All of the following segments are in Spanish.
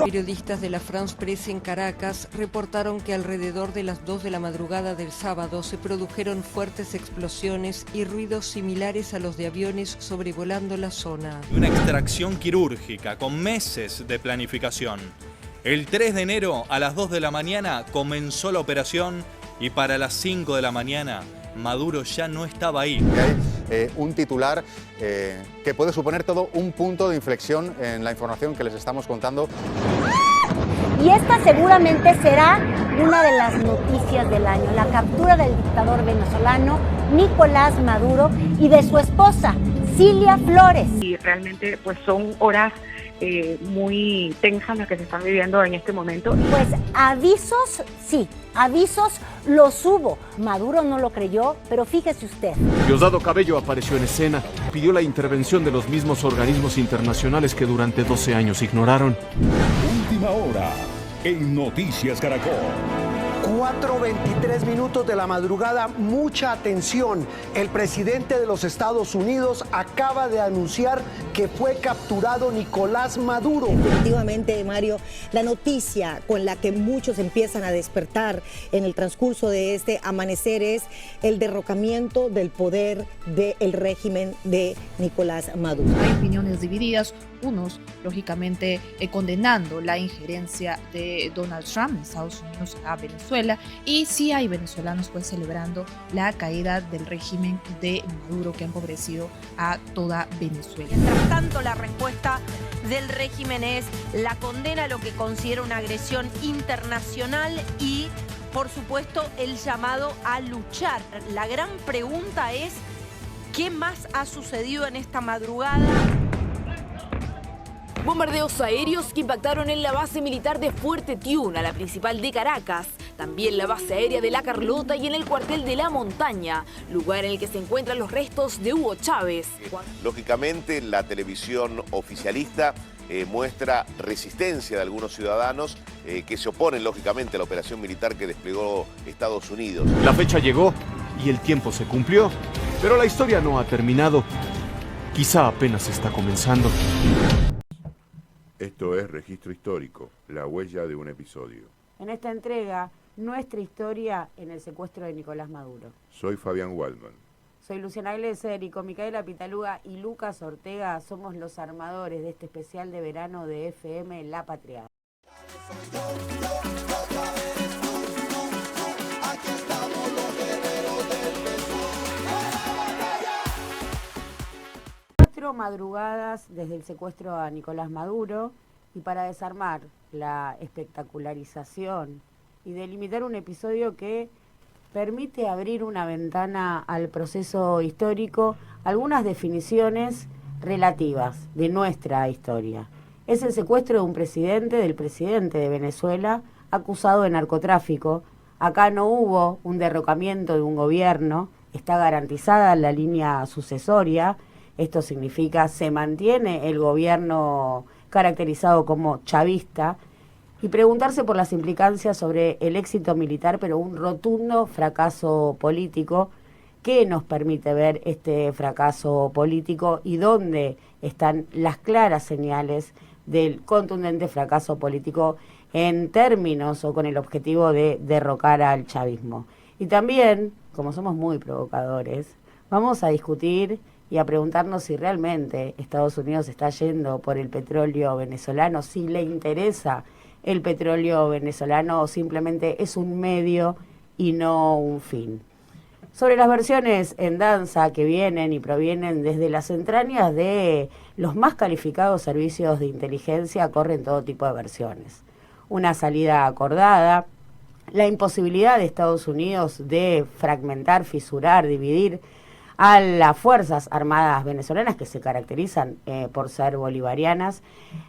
Periodistas de la France Presse en Caracas reportaron que alrededor de las 2 de la madrugada del sábado se produjeron fuertes explosiones y ruidos similares a los de aviones sobrevolando la zona. Una extracción quirúrgica con meses de planificación. El 3 de enero a las 2 de la mañana comenzó la operación y para las 5 de la mañana Maduro ya no estaba ahí. Hay un titular que puede suponer todo un punto de inflexión en la información que les estamos contando. Y esta seguramente será una de las noticias del año, la captura del dictador venezolano Nicolás Maduro y de su esposa, Cilia Flores. Y realmente pues son horas muy tensas las que se están viviendo en este momento. Pues avisos, sí, avisos los hubo. Maduro no lo creyó, pero fíjese usted. Diosdado Cabello apareció en escena, pidió la intervención de los mismos organismos internacionales que durante 12 años ignoraron. Última hora en Noticias Caracol. 4:23 minutos de la madrugada, mucha atención. El presidente de los Estados Unidos acaba de anunciar que fue capturado Nicolás Maduro. Definitivamente, Mario, la noticia con la que muchos empiezan a despertar en el transcurso de este amanecer es el derrocamiento del poder del régimen de Nicolás Maduro. Hay opiniones divididas, unos lógicamente condenando la injerencia de Donald Trump en Estados Unidos a Venezuela, y sí hay venezolanos pues celebrando la caída del régimen de Maduro, que ha empobrecido a toda Venezuela. Mientras tanto, la respuesta del régimen es la condena a lo que considera una agresión internacional y, por supuesto, el llamado a luchar. La gran pregunta es, ¿qué más ha sucedido en esta madrugada? Bombardeos aéreos que impactaron en la base militar de Fuerte Tiuna, la principal de Caracas, también la base aérea de La Carlota y en el cuartel de La Montaña, lugar en el que se encuentran los restos de Hugo Chávez. Lógicamente, la televisión oficialista muestra resistencia de algunos ciudadanos que se oponen, lógicamente, a la operación militar que desplegó Estados Unidos. La fecha llegó y el tiempo se cumplió, pero la historia no ha terminado. Quizá apenas está comenzando. Esto es Registro Histórico, la huella de un episodio. En esta entrega, nuestra historia en el secuestro de Nicolás Maduro. Soy Fabián Waldman. Soy Luciana Glesser y con Micaela Pitaluga y Lucas Ortega somos los armadores de este especial de verano de FM La Patria. Madrugadas desde el secuestro a Nicolás Maduro, y para desarmar la espectacularización y delimitar un episodio que permite abrir una ventana al proceso histórico, algunas definiciones relativas de nuestra historia. Es el secuestro de un presidente, del presidente de Venezuela, acusado de narcotráfico. Acá no hubo un derrocamiento de un gobierno, está garantizada la línea sucesoria. Esto significa se mantiene el gobierno caracterizado como chavista, y preguntarse por las implicancias sobre el éxito militar, pero un rotundo fracaso político. ¿Qué nos permite ver este fracaso político y dónde están las claras señales del contundente fracaso político en términos o con el objetivo de derrocar al chavismo? Y también, como somos muy provocadores, vamos a discutir y a preguntarnos si realmente Estados Unidos está yendo por el petróleo venezolano, si le interesa el petróleo venezolano o simplemente es un medio y no un fin. Sobre las versiones en danza que vienen y provienen desde las entrañas de los más calificados servicios de inteligencia, corren todo tipo de versiones. Una salida acordada, la imposibilidad de Estados Unidos de fragmentar, fisurar, dividir a las Fuerzas Armadas venezolanas, que se caracterizan por ser bolivarianas,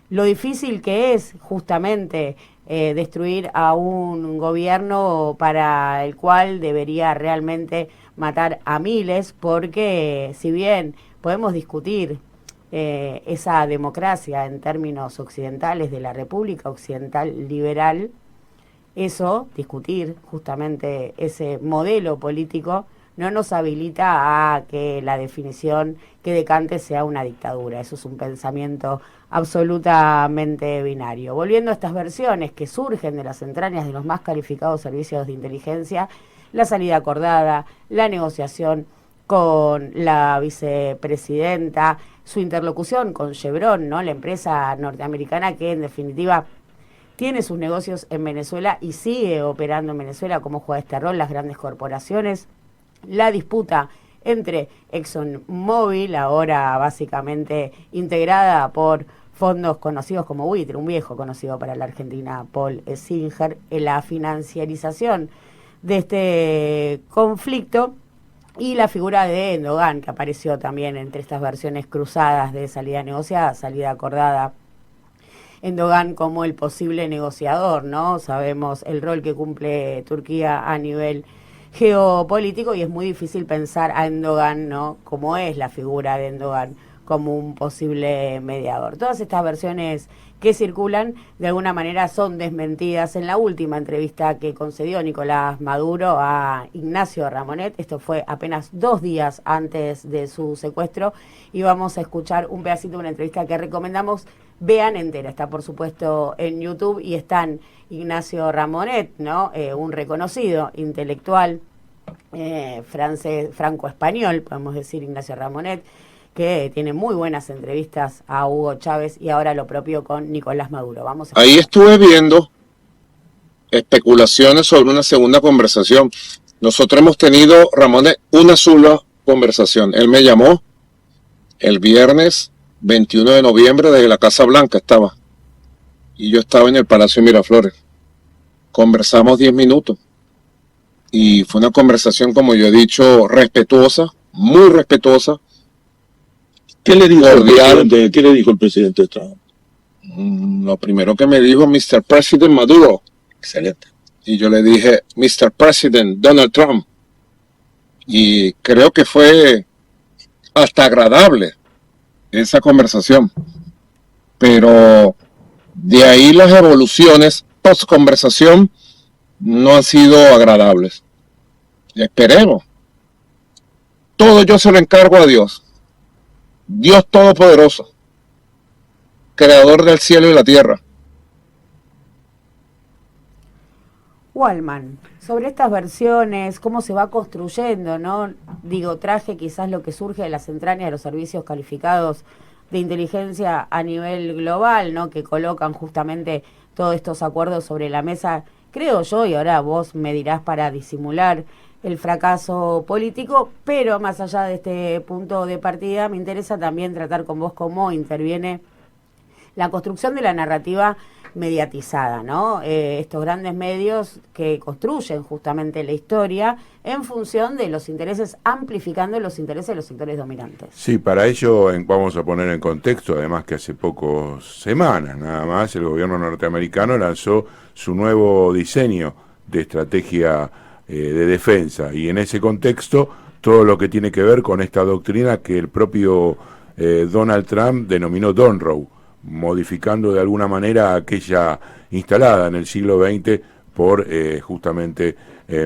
lo difícil que es justamente destruir a un gobierno para el cual debería realmente matar a miles, porque si bien podemos discutir esa democracia en términos occidentales de la República Occidental Liberal, discutir justamente ese modelo político, no nos habilita a que la definición que decante sea una dictadura. Eso es un pensamiento absolutamente binario. Volviendo a estas versiones que surgen de las entrañas de los más calificados servicios de inteligencia, la salida acordada, la negociación con la vicepresidenta, su interlocución con Chevron, ¿no?, la empresa norteamericana que en definitiva tiene sus negocios en Venezuela y sigue operando en Venezuela, como juega este rol las grandes corporaciones, la disputa entre ExxonMobil, ahora básicamente integrada por fondos conocidos como buitre, un viejo conocido para la Argentina, Paul Singer, en la financiarización de este conflicto, y la figura de Endogan, que apareció también entre estas versiones cruzadas de salida negociada, salida acordada. Endogan como el posible negociador, ¿no? Sabemos el rol que cumple Turquía a nivel geopolítico y es muy difícil pensar a Endogan, ¿no?, como es la figura de Endogan, como un posible mediador. Todas estas versiones que circulan de alguna manera son desmentidas en la última entrevista que concedió Nicolás Maduro a Ignacio Ramonet. Esto fue apenas 2 días antes de su secuestro y vamos a escuchar un pedacito de una entrevista que recomendamos vean entera. Está por supuesto en YouTube y están Ignacio Ramonet, ¿no?, un reconocido intelectual francés, franco-español, podemos decir, Ignacio Ramonet, que tiene muy buenas entrevistas a Hugo Chávez y ahora lo propio con Nicolás Maduro. Vamos a... Ahí estuve viendo especulaciones sobre una segunda conversación. Nosotros hemos tenido, Ramón, una sola conversación. Él me llamó el viernes 21 de noviembre desde la Casa Blanca estaba. Y yo estaba en el Palacio de Miraflores. Conversamos 10 minutos. Y fue una conversación, como yo he dicho, respetuosa, muy respetuosa. ¿Qué le dijo el presidente Trump? Lo primero que me dijo, Mr. President Maduro. Excelente. Y yo le dije, Mr. President Donald Trump. Y creo que fue hasta agradable esa conversación. Pero de ahí las evoluciones post-conversación no han sido agradables. Y esperemos. Todo yo se lo encargo a Dios. Dios Todopoderoso, creador del cielo y la tierra. Wallman, sobre estas versiones, cómo se va construyendo, ¿no? Digo, traje quizás lo que surge de las entrañas de los servicios calificados de inteligencia a nivel global, ¿no?, que colocan justamente todos estos acuerdos sobre la mesa, creo yo, y ahora vos me dirás para disimular el fracaso político, pero más allá de este punto de partida, me interesa también tratar con vos cómo interviene la construcción de la narrativa mediatizada, ¿no? Estos grandes medios que construyen justamente la historia en función de los intereses, amplificando los intereses de los sectores dominantes. Sí, para ello vamos a poner en contexto, además que hace pocas semanas nada más, el gobierno norteamericano lanzó su nuevo diseño de estrategia de defensa, y en ese contexto todo lo que tiene que ver con esta doctrina que el propio Donald Trump denominó Monroe, modificando de alguna manera aquella instalada en el siglo XX por justamente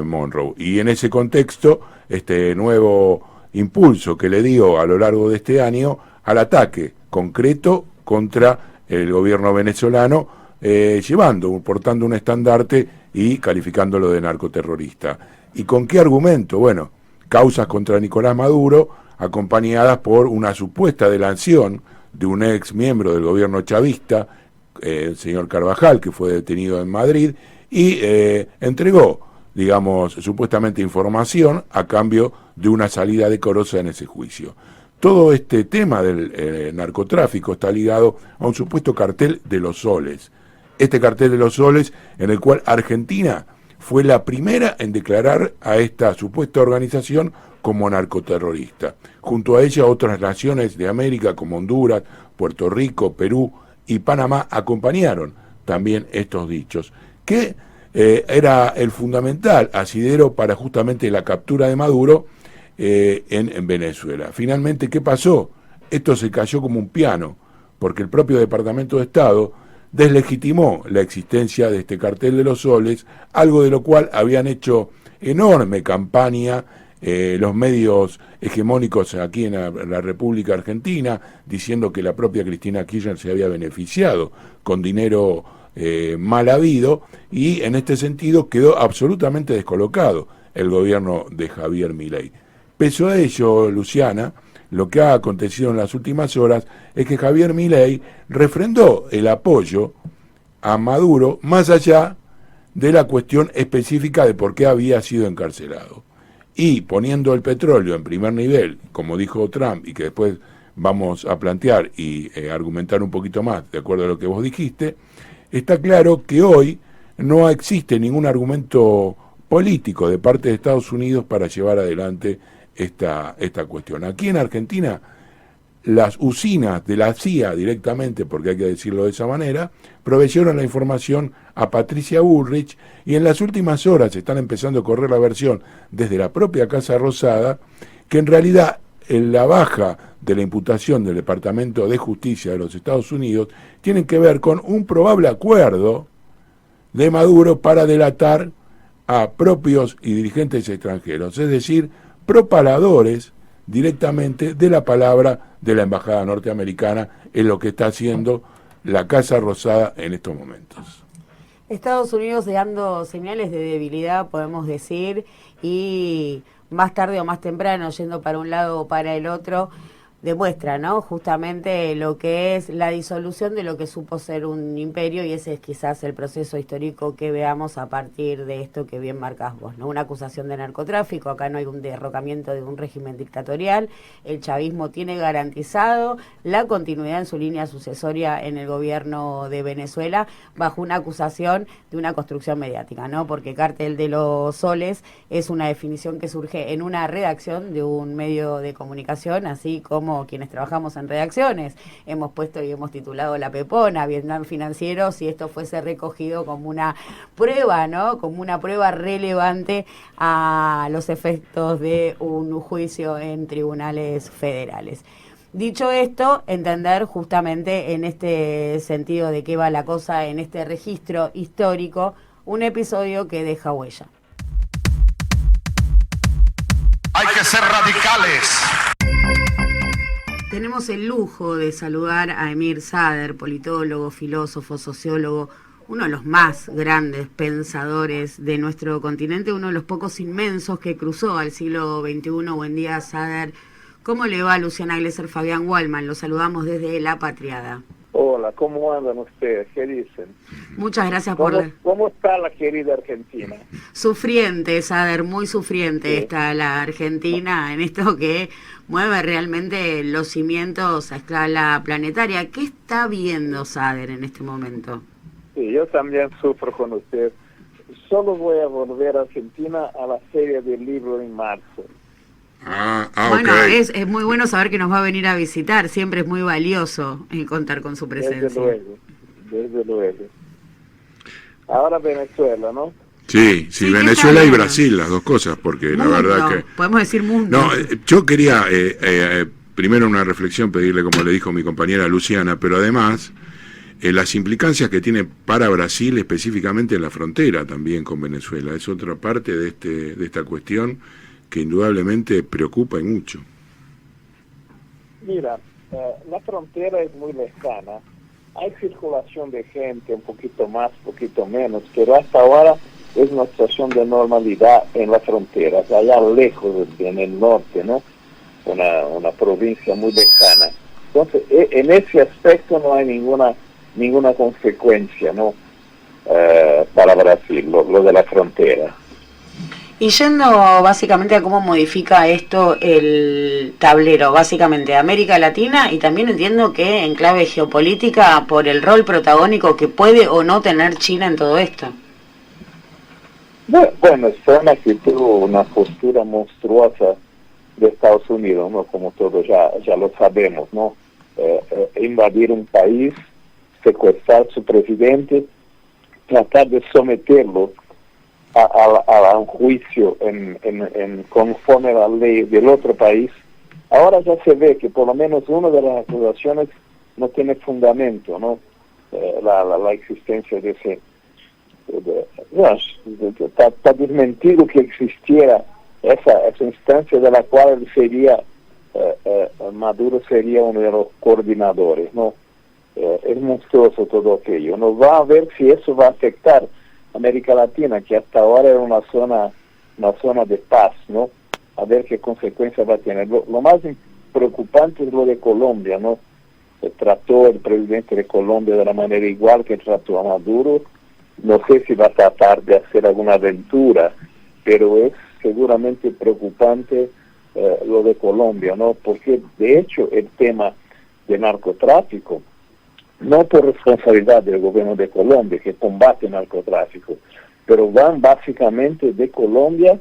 Monroe. Y en ese contexto, este nuevo impulso que le dio a lo largo de este año al ataque concreto contra el gobierno venezolano, portando un estandarte y calificándolo de narcoterrorista. ¿Y con qué argumento? Bueno, causas contra Nicolás Maduro, acompañadas por una supuesta delación de un ex miembro del gobierno chavista, el señor Carvajal, que fue detenido en Madrid, y entregó, digamos, supuestamente información a cambio de una salida decorosa en ese juicio. Todo este tema del narcotráfico está ligado a un supuesto cartel de los soles. Este cartel de los soles, en el cual Argentina fue la primera en declarar a esta supuesta organización como narcoterrorista. Junto a ella, otras naciones de América como Honduras, Puerto Rico, Perú y Panamá acompañaron también estos dichos, que era el fundamental asidero para justamente la captura de Maduro en Venezuela. Finalmente, ¿qué pasó? Esto se cayó como un piano, porque el propio Departamento de Estado deslegitimó la existencia de este cartel de los soles, algo de lo cual habían hecho enorme campaña los medios hegemónicos aquí en la República Argentina, diciendo que la propia Cristina Kirchner se había beneficiado con dinero mal habido, y en este sentido quedó absolutamente descolocado el gobierno de Javier Milei. Pese a ello, Luciana, lo que ha acontecido en las últimas horas es que Javier Milei refrendó el apoyo a Maduro más allá de la cuestión específica de por qué había sido encarcelado. Y poniendo el petróleo en primer nivel, como dijo Trump, y que después vamos a plantear y argumentar un poquito más, de acuerdo a lo que vos dijiste, está claro que hoy no existe ningún argumento político de parte de Estados Unidos para llevar adelante esta cuestión. Aquí en Argentina, las usinas de la CIA directamente, porque hay que decirlo de esa manera, proveyeron la información a Patricia Bullrich, y en las últimas horas están empezando a correr la versión desde la propia Casa Rosada, que en realidad en la baja de la imputación del Departamento de Justicia de los Estados Unidos tienen que ver con un probable acuerdo de Maduro para delatar a propios y dirigentes extranjeros, es decir, propaladores directamente de la palabra de la Embajada norteamericana, en lo que está haciendo la Casa Rosada en estos momentos. Estados Unidos dando señales de debilidad, podemos decir, y más tarde o más temprano, yendo para un lado o para el otro, demuestra, ¿no?, justamente lo que es la disolución de lo que supo ser un imperio, y ese es quizás el proceso histórico que veamos a partir de esto que bien marcás vos, ¿no? Una acusación de narcotráfico, acá no hay un derrocamiento de un régimen dictatorial, el chavismo tiene garantizado la continuidad en su línea sucesoria en el gobierno de Venezuela, bajo una acusación de una construcción mediática, ¿no? Porque Cártel de los Soles es una definición que surge en una redacción de un medio de comunicación, así como quienes trabajamos en redacciones hemos puesto y hemos titulado La Pepona, Vietnam Financiero, si esto fuese recogido como una prueba, ¿no?, como una prueba relevante a los efectos de un juicio en tribunales federales. Dicho esto, entender justamente en este sentido de qué va la cosa en este registro histórico, un episodio que deja huella. Hay que ser radicales. Tenemos el lujo de saludar a Emir Sader, politólogo, filósofo, sociólogo, uno de los más grandes pensadores de nuestro continente, uno de los pocos inmensos que cruzó al siglo XXI. Buen día, Sader. ¿Cómo le va, Luciana Glesser, Fabián Wallman? Los saludamos desde La Patriada. Hola, ¿cómo andan ustedes? ¿Qué dicen? Muchas gracias por... ¿Cómo está la querida Argentina? Sufriente, Sader, muy sufriente está la Argentina en esto que mueve realmente los cimientos a escala planetaria. ¿Qué está viendo Sader en este momento? Sí, yo también sufro con usted. Solo voy a volver a Argentina a la Feria del Libro en marzo. Bueno, okay. es muy bueno saber que nos va a venir a visitar. Siempre es muy valioso contar con su presencia. Desde luego. Ahora Venezuela, ¿no? Sí, Venezuela y Brasil, las dos cosas, porque mundo, la verdad que... podemos decir mundo. No, yo quería, primero una reflexión, pedirle, como le dijo mi compañera Luciana, pero además las implicancias que tiene para Brasil, específicamente en la frontera también con Venezuela. Es otra parte de esta cuestión que indudablemente preocupa y mucho. Mira, la frontera es muy lejana, hay circulación de gente, un poquito más, un poquito menos, pero hasta ahora es una situación de normalidad en la frontera, allá lejos, en el norte, ¿no? Una provincia muy lejana. Entonces, en ese aspecto no hay ninguna consecuencia, ¿no? Para Brasil, lo de la frontera. Y yendo básicamente a cómo modifica esto el tablero, básicamente América Latina, y también entiendo que en clave geopolítica por el rol protagónico que puede o no tener China en todo esto. Bueno, es una actitud, una postura monstruosa de Estados Unidos, ¿no? Como todos ya lo sabemos, ¿no? Invadir un país, secuestrar a su presidente, tratar de someterlo a un juicio conforme a la ley del otro país. Ahora ya se ve que por lo menos una de las acusaciones no tiene fundamento, ¿no? La existencia de ese... Está desmentido que existiera esa instancia de la cual él sería, Maduro sería uno de los coordinadores, ¿no? Es monstruoso todo aquello. Nos va a ver si eso va a afectar a América Latina, que hasta ahora era una zona de paz, ¿no? A ver qué consecuencias va a tener. Lo más preocupante es lo de Colombia, ¿no? Trató el presidente de Colombia de la manera igual que trató a Maduro. No sé si va a tratar de hacer alguna aventura, pero es seguramente preocupante lo de Colombia, ¿no? Porque de hecho el tema de narcotráfico, no por responsabilidad del gobierno de Colombia que combate el narcotráfico, pero van básicamente de Colombia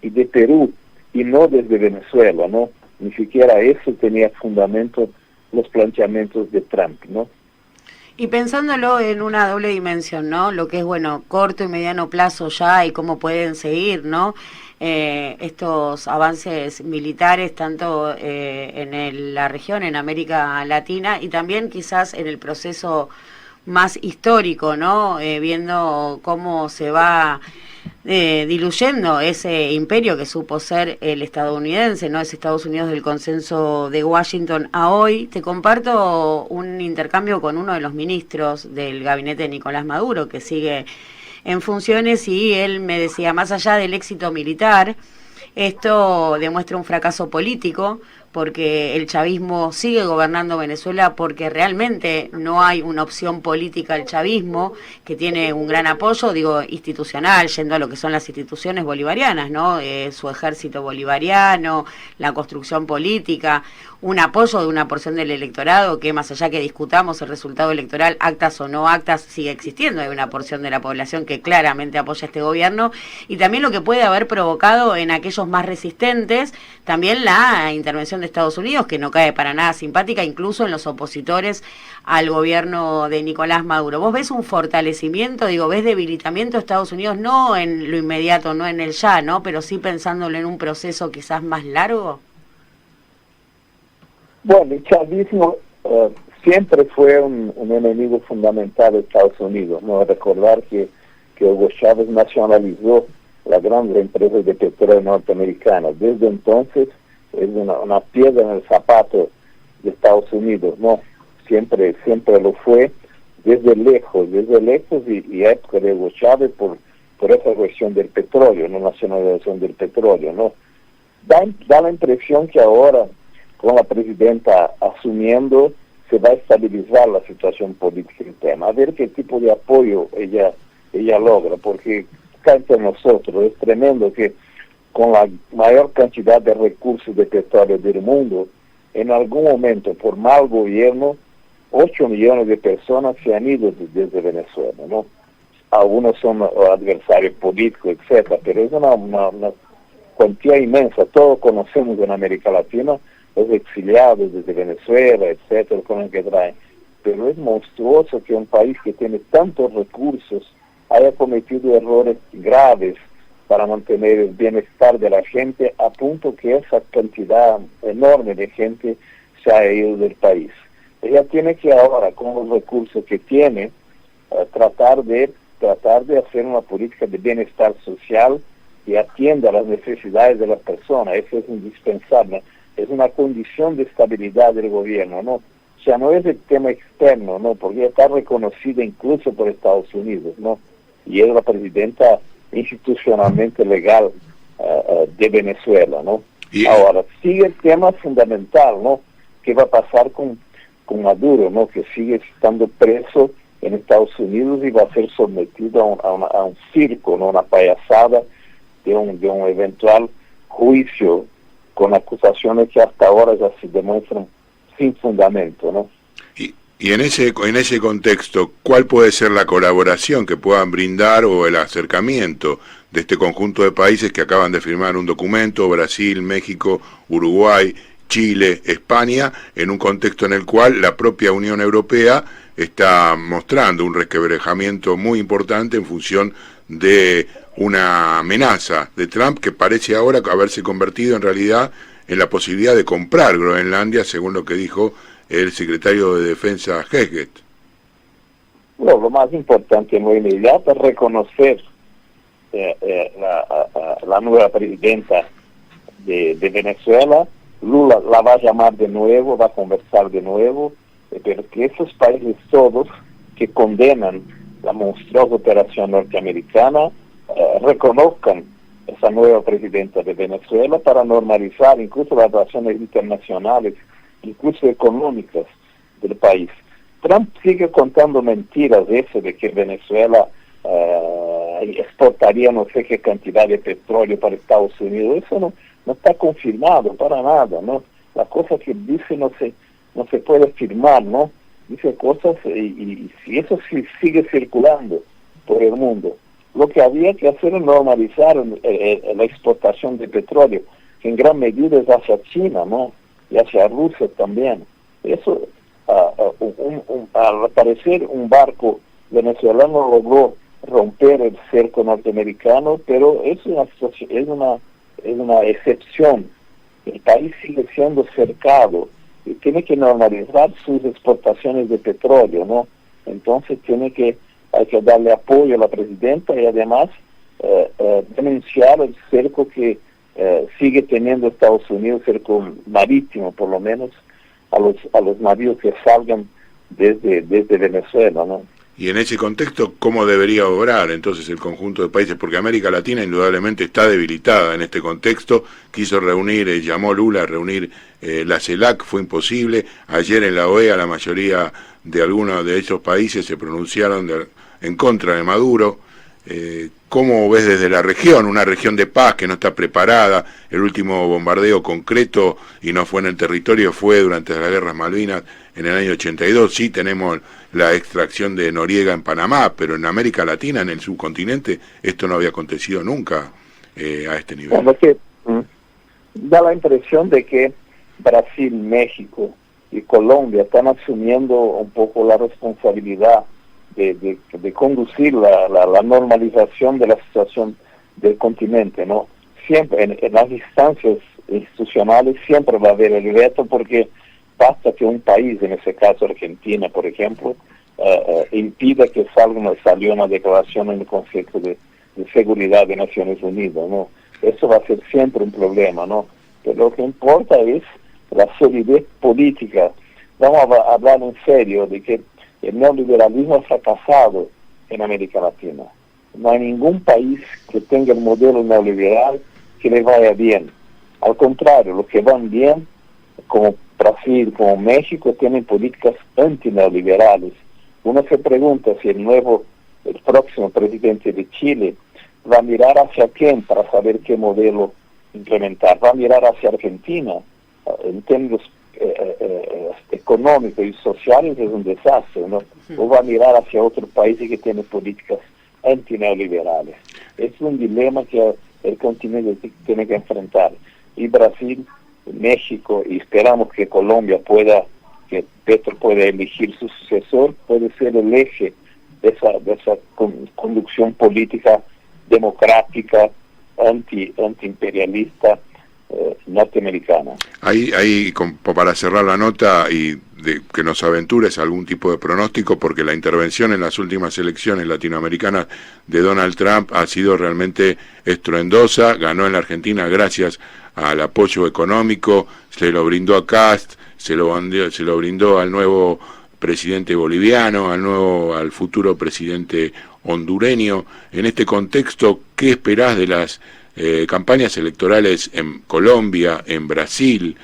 y de Perú, y no desde Venezuela, ¿no? Ni siquiera eso tenía fundamento los planteamientos de Trump, ¿no? Y pensándolo en una doble dimensión, ¿no? Lo que es, bueno, corto y mediano plazo ya y cómo pueden seguir, ¿no? Estos avances militares tanto en la región, en América Latina, y también quizás en el proceso más histórico, ¿no? Viendo cómo se va diluyendo ese imperio que supo ser el estadounidense, ¿no? Ese Estados Unidos del consenso de Washington a hoy. Te comparto un intercambio con uno de los ministros del gabinete de Nicolás Maduro, que sigue en funciones, y él me decía, más allá del éxito militar, esto demuestra un fracaso político, porque el chavismo sigue gobernando Venezuela, porque realmente no hay una opción política al chavismo, que tiene un gran apoyo, digo, institucional, yendo a lo que son las instituciones bolivarianas, ¿no? Su ejército bolivariano, la construcción política, un apoyo de una porción del electorado que, más allá que discutamos el resultado electoral, actas o no actas, sigue existiendo. Hay una porción de la población que claramente apoya este gobierno, y también lo que puede haber provocado en aquellos más resistentes, también la intervención de Estados Unidos, que no cae para nada simpática, incluso en los opositores al gobierno de Nicolás Maduro. ¿Vos ves un fortalecimiento, ves debilitamiento de Estados Unidos, no en lo inmediato, no en el ya, ¿no? Pero sí pensándolo en un proceso quizás más largo? Bueno, el chavismo siempre fue un enemigo fundamental de Estados Unidos, ¿no? Recordar que Hugo Chávez nacionalizó la gran empresa de petróleo norteamericana. Desde entonces es una piedra en el zapato de Estados Unidos, ¿no? Siempre lo fue, desde lejos, y época de Hugo Chávez por esa cuestión del petróleo, no nacionalización del petróleo, ¿no? Da la impresión que ahora, con la presidenta asumiendo, se va a estabilizar la situación política interna, a ver qué tipo de apoyo ella logra, porque acá entre nosotros es tremendo que con la mayor cantidad de recursos de petróleo del mundo, en algún momento, por mal gobierno, 8 millones de personas se han ido desde Venezuela, ¿no? Algunos son adversarios políticos, etcétera, pero es una cuantía inmensa. Todos conocemos en América Latina los exiliados desde Venezuela, etcétera, con el que traen. Pero es monstruoso que un país que tiene tantos recursos haya cometido errores graves para mantener el bienestar de la gente, a punto que esa cantidad enorme de gente se ha ido del país. Ella tiene que ahora, con los recursos que tiene, tratar de hacer una política de bienestar social y atienda las necesidades de las personas. Eso es indispensable. Es una condición de estabilidad del gobierno, ¿no? O sea, no es el tema externo, ¿no? Porque ella está reconocida incluso por Estados Unidos, ¿no? Y es la presidenta institucionalmente legal de Venezuela, ¿no? Ahora, sigue el tema fundamental, ¿no? ¿Qué va a pasar con Maduro, ¿no? Que sigue estando preso en Estados Unidos y va a ser sometido a un circo, ¿no? Una payasada de un eventual juicio con acusaciones que hasta ahora ya se demuestran sin fundamento, ¿no? Y en ese contexto, ¿cuál puede ser la colaboración que puedan brindar o el acercamiento de este conjunto de países que acaban de firmar un documento, Brasil, México, Uruguay, Chile, España, en un contexto en el cual la propia Unión Europea está mostrando un resquebrajamiento muy importante en función de una amenaza de Trump que parece ahora haberse convertido en realidad en la posibilidad de comprar Groenlandia, según lo que dijo el secretario de Defensa Hegget? Bueno, lo más importante en lo inmediato es reconocer la nueva presidenta de Venezuela. Lula la va a llamar de nuevo, va a conversar de nuevo, pero que esos países todos que condenan la monstruosa operación norteamericana reconozcan esa nueva presidenta de Venezuela para normalizar incluso las relaciones internacionales, incluso económicas del país. Trump sigue contando mentiras eso de que Venezuela exportaría no sé qué cantidad de petróleo para Estados Unidos. Eso no está confirmado para nada, ¿no? La cosa que dice no se puede firmar, ¿no? Dice cosas y si eso sigue circulando por el mundo, lo que había que hacer es normalizar la exportación de petróleo, que en gran medida es hacia China, ¿no? Y hacia Rusia también. Eso, al parecer, un barco venezolano logró romper el cerco norteamericano, pero es una excepción. El país sigue siendo cercado y tiene que normalizar sus exportaciones de petróleo, ¿no? Entonces hay que darle apoyo a la presidenta y además denunciar el cerco que sigue teniendo Estados Unidos, cerco marítimo por lo menos, a los navíos que salgan desde Venezuela, ¿no? Y en ese contexto, ¿cómo debería obrar entonces el conjunto de países? Porque América Latina indudablemente está debilitada en este contexto. Quiso reunir, llamó Lula a reunir la CELAC, fue imposible. Ayer en la OEA la mayoría de algunos de esos países se pronunciaron en contra de Maduro. ¿Cómo ves desde la región? Una región de paz que no está preparada. El último bombardeo concreto, y no fue en el territorio, fue durante las guerras Malvinas en el año 82. Sí tenemos la extracción de Noriega en Panamá, pero en América Latina, en el subcontinente, esto no había acontecido nunca a este nivel. Bueno, que da la impresión de que Brasil, México y Colombia están asumiendo un poco la responsabilidad de conducir la normalización de la situación del continente, ¿no? Siempre, en las instancias institucionales siempre va a haber el veto, porque basta que un país, en ese caso Argentina, por ejemplo, impida que salió una declaración en el Consejo de Seguridad de Naciones Unidas, ¿no? Eso va a ser siempre un problema, ¿no? Pero lo que importa es la solidez política. Vamos a hablar en serio de que el neoliberalismo ha fracasado en América Latina. No hay ningún país que tenga el modelo neoliberal que le vaya bien. Al contrario, los que van bien, como Brasil, como México, tienen políticas antineoliberales. Uno se pregunta si el próximo presidente de Chile va a mirar hacia quién para saber qué modelo implementar. Va a mirar hacia Argentina. En términos económicos y sociales es un desastre, ¿no? O va a mirar hacia otros países que tienen políticas antineoliberales. Es un dilema que el continente tiene que enfrentar. Y Brasil, México, y esperamos que Colombia que Petro pueda elegir su sucesor, puede ser el eje de esa conducción política democrática, antiimperialista, norteamericana. Ahí para cerrar la nota y que nos aventures algún tipo de pronóstico, porque la intervención en las últimas elecciones latinoamericanas de Donald Trump ha sido realmente estruendosa. Ganó en la Argentina gracias al apoyo económico, se lo brindó a Cast, se lo brindó al nuevo presidente boliviano, al futuro presidente hondureño. En este contexto, ¿qué esperás de las campañas electorales en Colombia, en Brasil,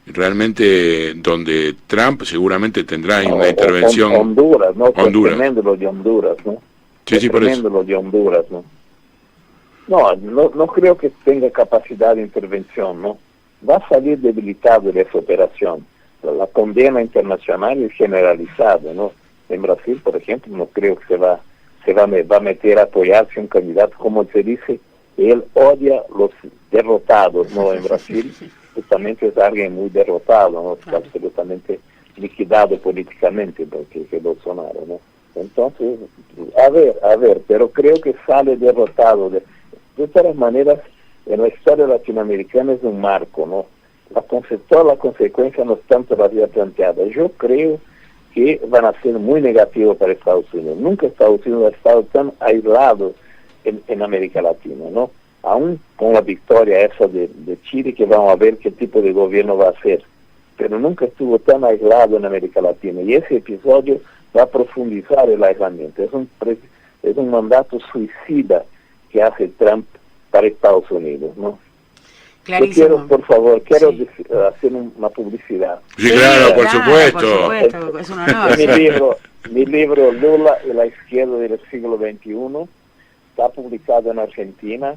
realmente donde Trump seguramente tendrá una intervención? Honduras, ¿no? Honduras. Tremendo lo de Honduras, ¿no? Sí, por eso. Lo de Honduras, ¿no? No creo que tenga capacidad de intervención, ¿no? Va a salir debilitado de esa operación. La condena internacional es generalizada, ¿no? En Brasil, por ejemplo, no creo que se va a meter a apoyarse un candidato, como se dice, él odia los derrotados, ¿no? En Brasil justamente es alguien muy derrotado, ¿no? Está absolutamente liquidado políticamente, porque es Bolsonaro, ¿no? Entonces, a ver, pero creo que sale derrotado. De todas maneras, en la historia latinoamericana es un marco, ¿no? Toda la consecuencia no están todavía planteadas. Yo creo que van a ser muy negativos para Estados Unidos. Nunca Estados Unidos ha estado tan aislado en América Latina, ¿no? Aún con la victoria esa de Chile, que vamos a ver qué tipo de gobierno va a ser, pero nunca estuvo tan aislado en América Latina, y ese episodio va a profundizar el aislamiento. Es un mandato suicida que hace Trump para Estados Unidos, ¿no? Clarísimo. Yo quiero, por favor, hacer una publicidad. Sí, claro, por supuesto. Por supuesto, es un honor. Mi libro Lula y la izquierda del siglo XXI está publicado en Argentina.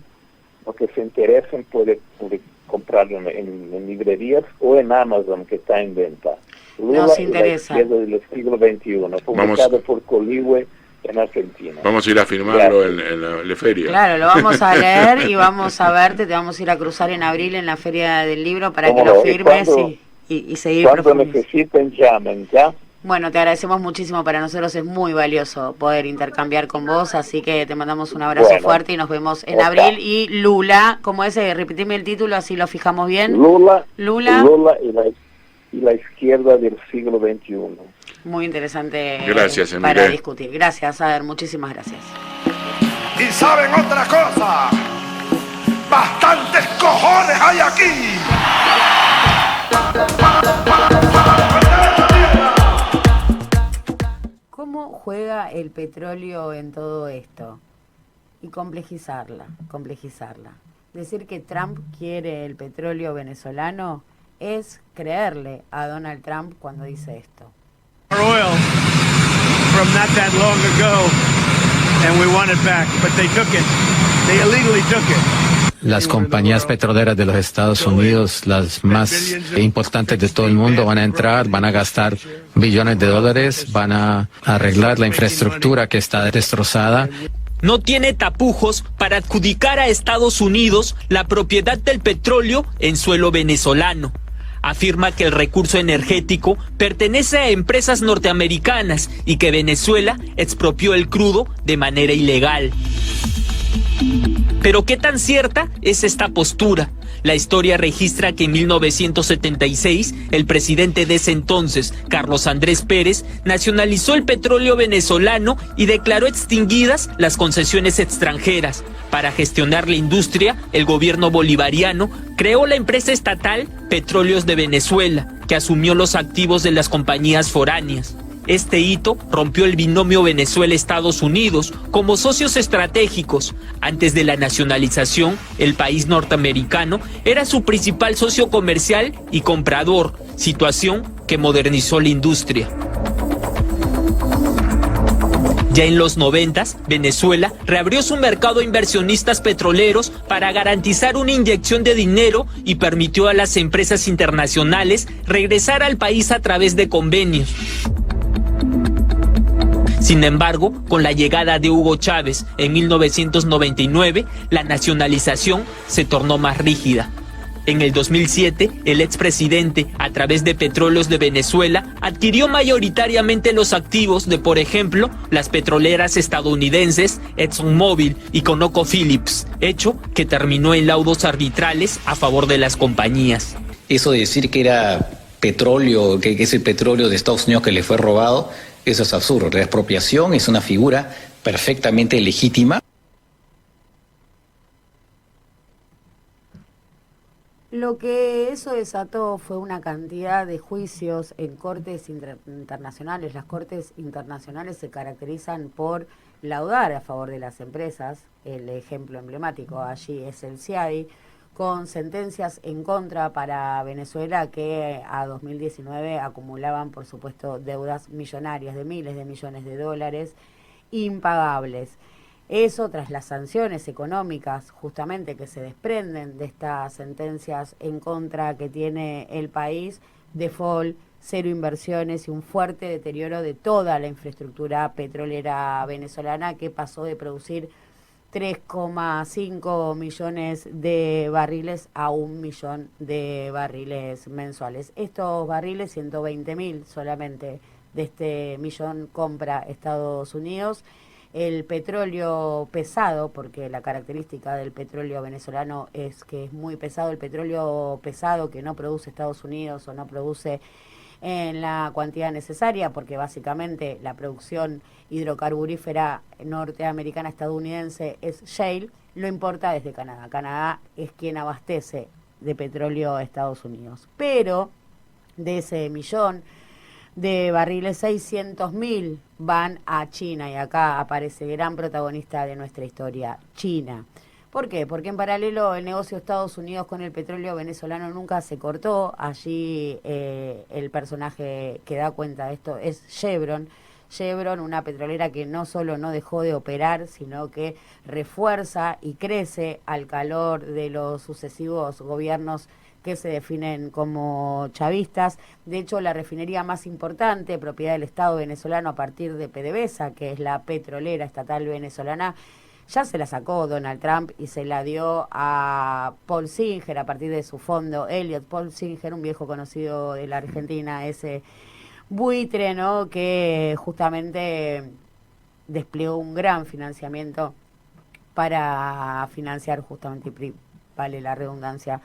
Los que se interesen pueden comprarlo en librerías o en Amazon, que está en venta. Lula y la izquierda del siglo XXI, publicado por Coligüe en Argentina. Vamos a ir a firmarlo en la feria. Claro, lo vamos a leer y vamos a verte, te vamos a ir a cruzar en abril en la Feria del Libro para que lo firmes y seguir profundizando. Cuando necesiten, llamen, ¿ya? Bueno, te agradecemos muchísimo, para nosotros es muy valioso poder intercambiar con vos, así que te mandamos un abrazo fuerte y nos vemos en abril. Y Lula, ¿cómo es? Repetime el título, así lo fijamos bien. Lula y la izquierda del siglo XXI. Muy interesante. Gracias, para discutir. Gracias, Ader, muchísimas gracias. Y saben otra cosa, bastantes cojones hay aquí. ¿Cómo juega el petróleo en todo esto? Y complejizarla. Decir que Trump quiere el petróleo venezolano es creerle a Donald Trump cuando dice esto. Oil from not that long ago, and we want it back, but they took it. They illegally took it. Las compañías petroleras de los Estados Unidos, las más importantes de todo el mundo, van a entrar, van a gastar billones de dólares, van a arreglar la infraestructura que está destrozada. No tiene tapujos para adjudicar a Estados Unidos la propiedad del petróleo en suelo venezolano. Afirma que el recurso energético pertenece a empresas norteamericanas y que Venezuela expropió el crudo de manera ilegal. Pero ¿qué tan cierta es esta postura? La historia registra que en 1976 el presidente de ese entonces, Carlos Andrés Pérez, nacionalizó el petróleo venezolano y declaró extinguidas las concesiones extranjeras. Para gestionar la industria, el gobierno bolivariano creó la empresa estatal Petróleos de Venezuela, que asumió los activos de las compañías foráneas. Este hito rompió el binomio Venezuela-Estados Unidos como socios estratégicos. Antes de la nacionalización, el país norteamericano era su principal socio comercial y comprador, situación que modernizó la industria. Ya en los 90s, Venezuela reabrió su mercado a inversionistas petroleros para garantizar una inyección de dinero y permitió a las empresas internacionales regresar al país a través de convenios. Sin embargo, con la llegada de Hugo Chávez en 1999, la nacionalización se tornó más rígida. En el 2007, el expresidente, a través de Petróleos de Venezuela, adquirió mayoritariamente los activos de, por ejemplo, las petroleras estadounidenses ExxonMobil y ConocoPhillips, hecho que terminó en laudos arbitrales a favor de las compañías. Eso de decir que era petróleo, que es el petróleo de Estados Unidos que le fue robado, eso es absurdo. La expropiación es una figura perfectamente legítima. Lo que eso desató fue una cantidad de juicios en cortes internacionales. Las cortes internacionales se caracterizan por laudar a favor de las empresas. El ejemplo emblemático allí es el CIADI, con sentencias en contra para Venezuela que a 2019 acumulaban, por supuesto, deudas millonarias de miles de millones de dólares impagables. Eso tras las sanciones económicas justamente que se desprenden de estas sentencias en contra que tiene el país, default, cero inversiones y un fuerte deterioro de toda la infraestructura petrolera venezolana, que pasó de producir 3,5 millones de barriles a 1 millón de barriles mensuales. Estos barriles, 120.000 solamente de este millón compra Estados Unidos. El petróleo pesado, porque la característica del petróleo venezolano es que es muy pesado, el petróleo pesado que no produce Estados Unidos o no produce en la cantidad necesaria, porque básicamente la producción hidrocarburífera norteamericana estadounidense es shale, lo importa desde Canadá. Canadá es quien abastece de petróleo a Estados Unidos. Pero de ese millón de barriles, 600.000 van a China, y acá aparece gran protagonista de nuestra historia, China. ¿Por qué? Porque en paralelo el negocio de Estados Unidos con el petróleo venezolano nunca se cortó. Allí el personaje que da cuenta de esto es Chevron. Chevron, una petrolera que no solo no dejó de operar, sino que refuerza y crece al calor de los sucesivos gobiernos que se definen como chavistas. De hecho, la refinería más importante, propiedad del Estado venezolano a partir de PDVSA, que es la petrolera estatal venezolana, ya se la sacó Donald Trump y se la dio a Paul Singer a partir de su fondo Elliott. Paul Singer, un viejo conocido de la Argentina, ese buitre, ¿no?, que justamente desplegó un gran financiamiento para financiar justamente, vale la redundancia,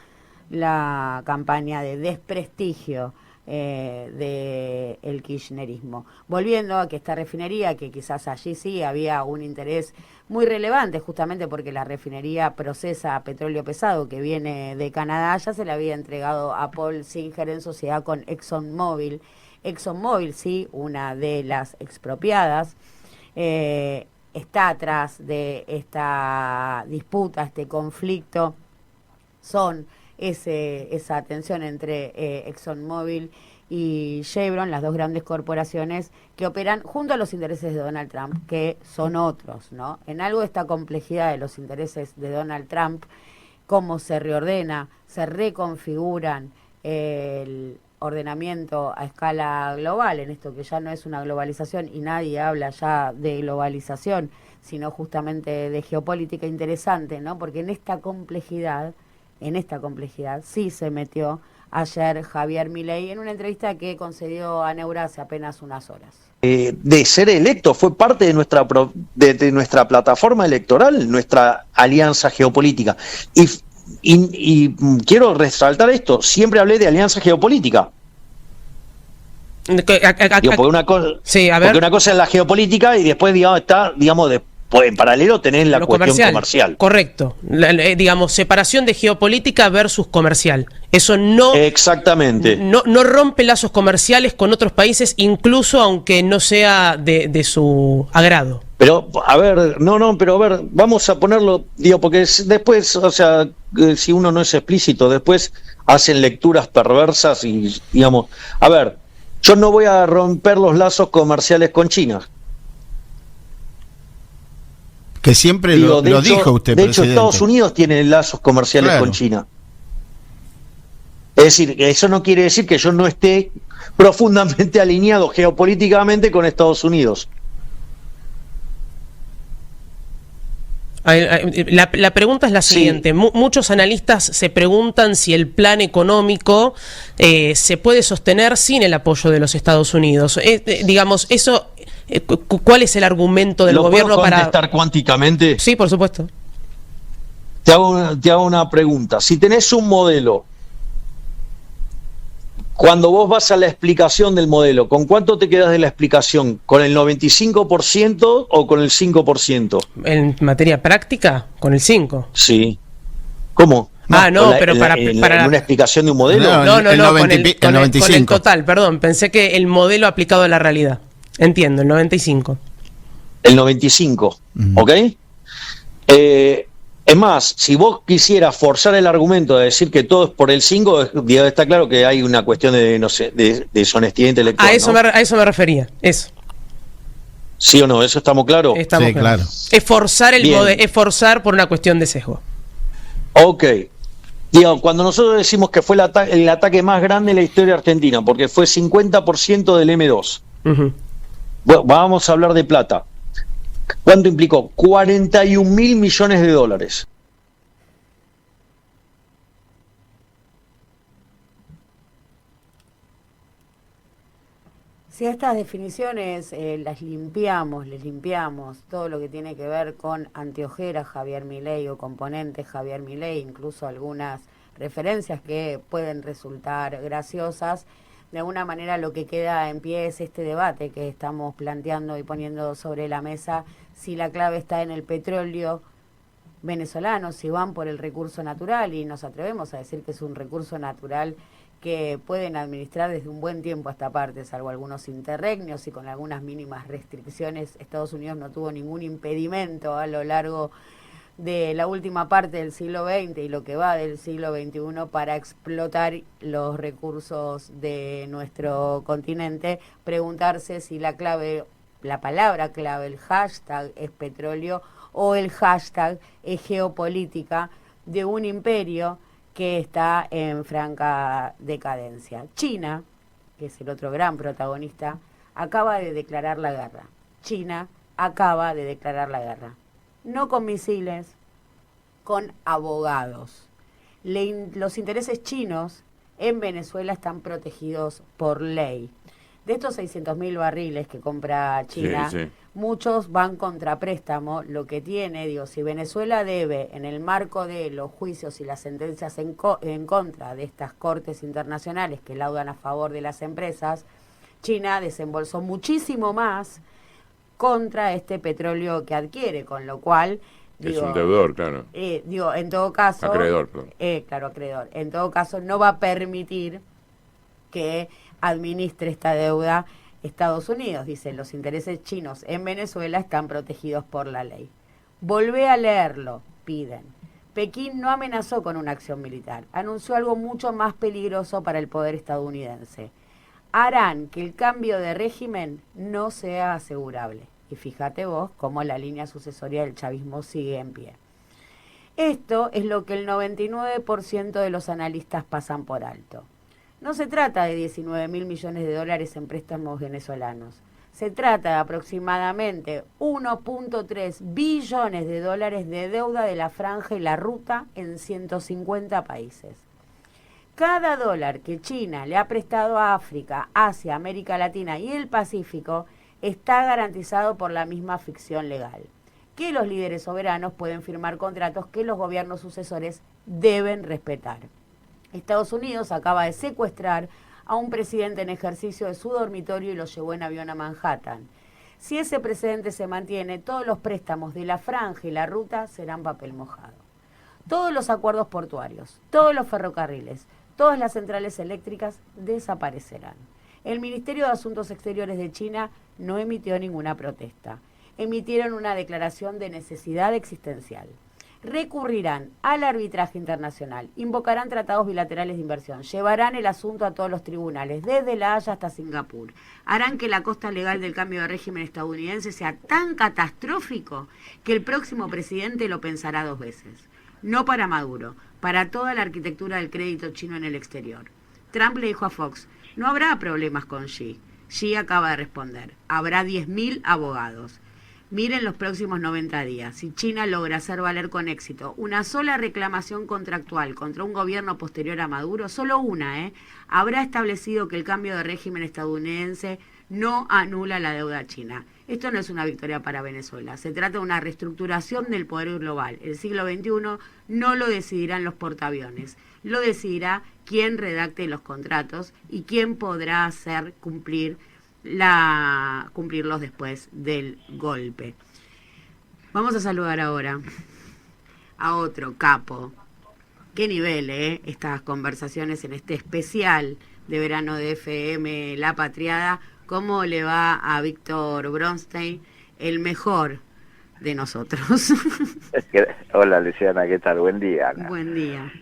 la campaña de desprestigio del kirchnerismo. Volviendo a que esta refinería, que quizás allí sí había un interés muy relevante, justamente porque la refinería procesa petróleo pesado que viene de Canadá, ya se le había entregado a Paul Singer en sociedad con ExxonMobil. ExxonMobil, sí, una de las expropiadas, está atrás de esta disputa, este conflicto, son esa tensión entre ExxonMobil y Chevron, las dos grandes corporaciones que operan junto a los intereses de Donald Trump, que son otros, ¿no? En algo de esta complejidad de los intereses de Donald Trump, cómo se reordena, se reconfiguran el ordenamiento a escala global, en esto que ya no es una globalización y nadie habla ya de globalización, sino justamente de geopolítica interesante, ¿no? Porque en esta complejidad sí se metió ayer Javier Milei en una entrevista que concedió a Neura hace apenas unas horas. De ser electo, fue parte de nuestra plataforma electoral, nuestra alianza geopolítica. Y quiero resaltar esto, siempre hablé de alianza geopolítica. Porque una cosa es la geopolítica y después, pues en paralelo tenés la cuestión comercial. Correcto. Digamos, separación de geopolítica versus comercial. Eso no... Exactamente. No rompe lazos comerciales con otros países, incluso aunque no sea de su agrado. Pero, pero vamos a ponerlo, porque después, si uno no es explícito, después hacen lecturas perversas y, yo no voy a romper los lazos comerciales con China. Que siempre lo dijo usted, de hecho, Estados Unidos tiene lazos comerciales con China. Es decir, eso no quiere decir que yo no esté profundamente alineado geopolíticamente con Estados Unidos. La pregunta es la siguiente. Muchos analistas se preguntan si el plan económico se puede sostener sin el apoyo de los Estados Unidos. Digamos, eso... ¿Cuál es el argumento del gobierno para...? ¿Puedo contestar cuánticamente? Sí, por supuesto. Te hago una pregunta. Si tenés un modelo, cuando vos vas a la explicación del modelo, ¿con cuánto te quedas de la explicación? ¿Con el 95% o con el 5%? En materia práctica, con el 5%. Sí. ¿Cómo? Pero para una explicación de un modelo. No, con el total, perdón. Pensé que el modelo aplicado a la realidad. Entiendo, el 95. El 95, ¿ok? Es más, si vos quisieras forzar el argumento de decir que todo es por el 5, está claro que hay una cuestión de deshonestidad intelectual. A eso me refería, eso. ¿Sí o no? ¿Eso estamos claros? Estamos claro. Es forzar el modelo, es forzar por una cuestión de sesgo. Ok. Cuando nosotros decimos que fue el ataque más grande en la historia argentina, porque fue 50% del M2. Bueno, vamos a hablar de plata. ¿Cuánto implicó? 41.000 millones de dólares. Si estas definiciones les limpiamos todo lo que tiene que ver con anteojeras Javier Milei o componentes Javier Milei, incluso algunas referencias que pueden resultar graciosas, de alguna manera lo que queda en pie es este debate que estamos planteando y poniendo sobre la mesa, si la clave está en el petróleo venezolano, si van por el recurso natural, y nos atrevemos a decir que es un recurso natural que pueden administrar desde un buen tiempo a esta parte, salvo algunos interregnios y con algunas mínimas restricciones. Estados Unidos no tuvo ningún impedimento a lo largo de la última parte del siglo XX y lo que va del siglo XXI para explotar los recursos de nuestro continente. Preguntarse si la clave, la palabra clave, el hashtag es petróleo o el hashtag es geopolítica de un imperio que está en franca decadencia. China, que es el otro gran protagonista, acaba de declarar la guerra. China acaba de declarar la guerra. No con misiles, con abogados. Los intereses chinos en Venezuela están protegidos por ley. De estos 600.000 barriles que compra China, muchos van contra préstamo, lo que tiene, digo, si Venezuela debe, en el marco de los juicios y las sentencias en contra de estas cortes internacionales que laudan a favor de las empresas, China desembolsó muchísimo más contra este petróleo que adquiere, con lo cual... Es un deudor, claro. Digo, en todo caso... Acreedor, perdón. Claro, acreedor. En todo caso, no va a permitir que administre esta deuda Estados Unidos. Dicen, los intereses chinos en Venezuela están protegidos por la ley. Volvé a leerlo, piden. Pekín no amenazó con una acción militar. Anunció algo mucho más peligroso para el poder estadounidense. Harán que el cambio de régimen no sea asegurable. Y fíjate vos cómo la línea sucesoria del chavismo sigue en pie. Esto es lo que el 99% de los analistas pasan por alto. No se trata de 19.000 millones de dólares en préstamos venezolanos. Se trata de aproximadamente 1.3 billones de dólares de deuda de la franja y la ruta en 150 países. Cada dólar que China le ha prestado a África, Asia, América Latina y el Pacífico está garantizado por la misma ficción legal, que los líderes soberanos pueden firmar contratos que los gobiernos sucesores deben respetar. Estados Unidos acaba de secuestrar a un presidente en ejercicio de su dormitorio y lo llevó en avión a Manhattan. Si ese precedente se mantiene, todos los préstamos de la franja y la ruta serán papel mojado. Todos los acuerdos portuarios, todos los ferrocarriles, todas las centrales eléctricas desaparecerán. El Ministerio de Asuntos Exteriores de China no emitió ninguna protesta. Emitieron una declaración de necesidad existencial. Recurrirán al arbitraje internacional, invocarán tratados bilaterales de inversión, llevarán el asunto a todos los tribunales, desde La Haya hasta Singapur. Harán que la costa legal del cambio de régimen estadounidense sea tan catastrófico que el próximo presidente lo pensará 2 veces. No para Maduro, para toda la arquitectura del crédito chino en el exterior. Trump le dijo a Fox, no habrá problemas con Xi. Xi acaba de responder, habrá 10.000 abogados. Miren los próximos 90 días. Si China logra hacer valer con éxito una sola reclamación contractual contra un gobierno posterior a Maduro, solo una, habrá establecido que el cambio de régimen estadounidense no anula la deuda china. Esto no es una victoria para Venezuela. Se trata de una reestructuración del poder global. El siglo XXI no lo decidirán los portaaviones. Lo decidirá quién redacte los contratos y quién podrá hacer cumplirlos después del golpe. Vamos a saludar ahora a otro capo. Qué nivel, estas conversaciones en este especial de verano de FM La Patriada. ¿Cómo le va a Víctor Bronstein, el mejor de nosotros? Hola Luciana, ¿qué tal? Buen día, Ana. Buen día.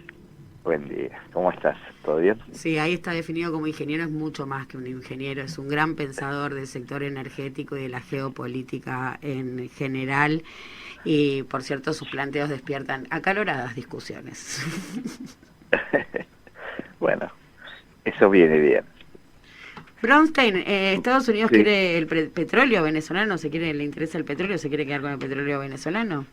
Buen día. ¿Cómo estás? ¿Todo bien? Sí, ahí está definido como ingeniero, es mucho más que un ingeniero, es un gran pensador del sector energético y de la geopolítica en general. Y, por cierto, sus planteos despiertan acaloradas discusiones. Bueno, eso viene bien. Bronstein, Estados Unidos quiere el petróleo venezolano, le interesa el petróleo, se quiere quedar con el petróleo venezolano.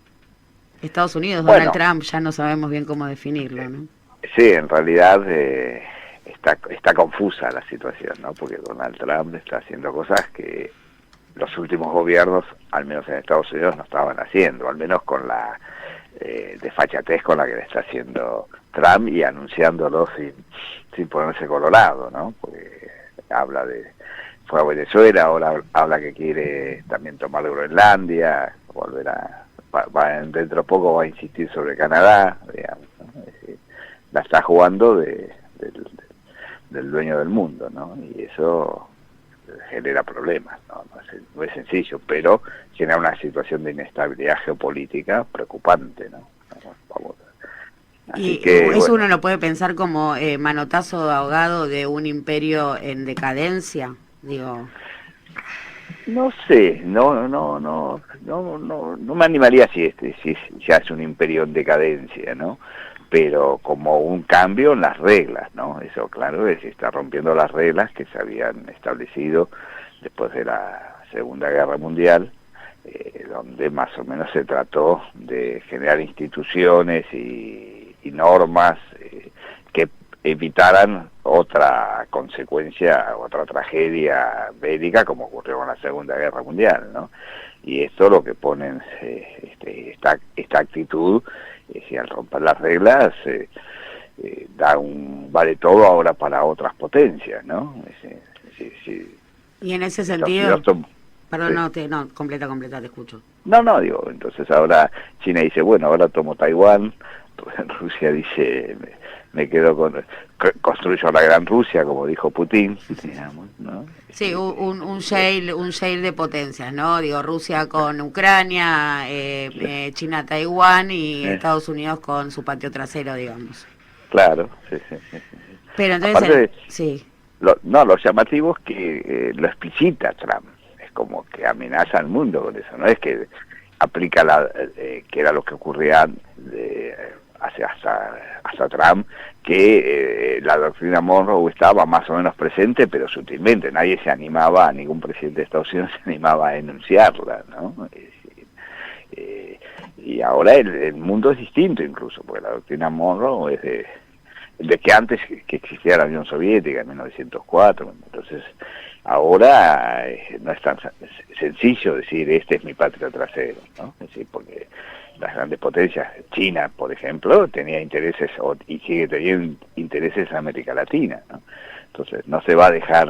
Estados Unidos, Donald Trump, ya no sabemos bien cómo definirlo, ¿no? Sí, en realidad está confusa la situación, ¿no? Porque Donald Trump está haciendo cosas que los últimos gobiernos, al menos en Estados Unidos, no estaban haciendo, al menos con la desfachatez con la que le está haciendo Trump y anunciándolo sin ponerse colorado, ¿no? Porque fue a Venezuela, ahora habla que quiere también tomar Groenlandia, volver dentro de poco va a insistir sobre Canadá, digamos, ¿no? Es decir, la está jugando del dueño del mundo, ¿no? Y eso genera problemas, no es sencillo, pero genera una situación de inestabilidad geopolítica preocupante, ¿no? Y que, eso uno lo puede pensar como manotazo ahogado de un imperio en decadencia, digo. No sé, no me animaría si ya es un imperio en decadencia, ¿no? Pero como un cambio en las reglas, ¿no? Eso, claro, se está rompiendo las reglas que se habían establecido después de la Segunda Guerra Mundial, donde más o menos se trató de generar instituciones y normas que evitaran otra consecuencia, otra tragedia bélica como ocurrió con la Segunda Guerra Mundial, ¿no? Y esto lo que ponen esta actitud, si al romper las reglas vale todo ahora para otras potencias, ¿no? Y en ese sentido, perdón, sí. Completa, te escucho. No, digo, entonces ahora China dice, bueno, ahora tomo Taiwán, Rusia dice, me quedo construyo la gran Rusia, como dijo Putin, digamos, ¿no? Sí, un shale de potencias, ¿no? Digo, Rusia con Ucrania, China, Taiwán y Estados Unidos con su patio trasero, digamos. Claro, sí. Pero entonces, aparte, sí. Lo llamativo es que lo explicita Trump, es como que amenaza al mundo con eso, no es que aplica que era lo que ocurría hasta Trump, que la doctrina Monroe estaba más o menos presente, pero sutilmente, ningún presidente de Estados Unidos se animaba a enunciarla, ¿no? Y ahora el mundo es distinto incluso, porque la doctrina Monroe es de que antes que existía la Unión Soviética en 1904, entonces ahora no es tan sencillo decir este es mi patria trasero, ¿no? Es decir, porque las grandes potencias, China por ejemplo, tenía intereses y sigue teniendo intereses en América Latina, ¿no? Entonces no se va a dejar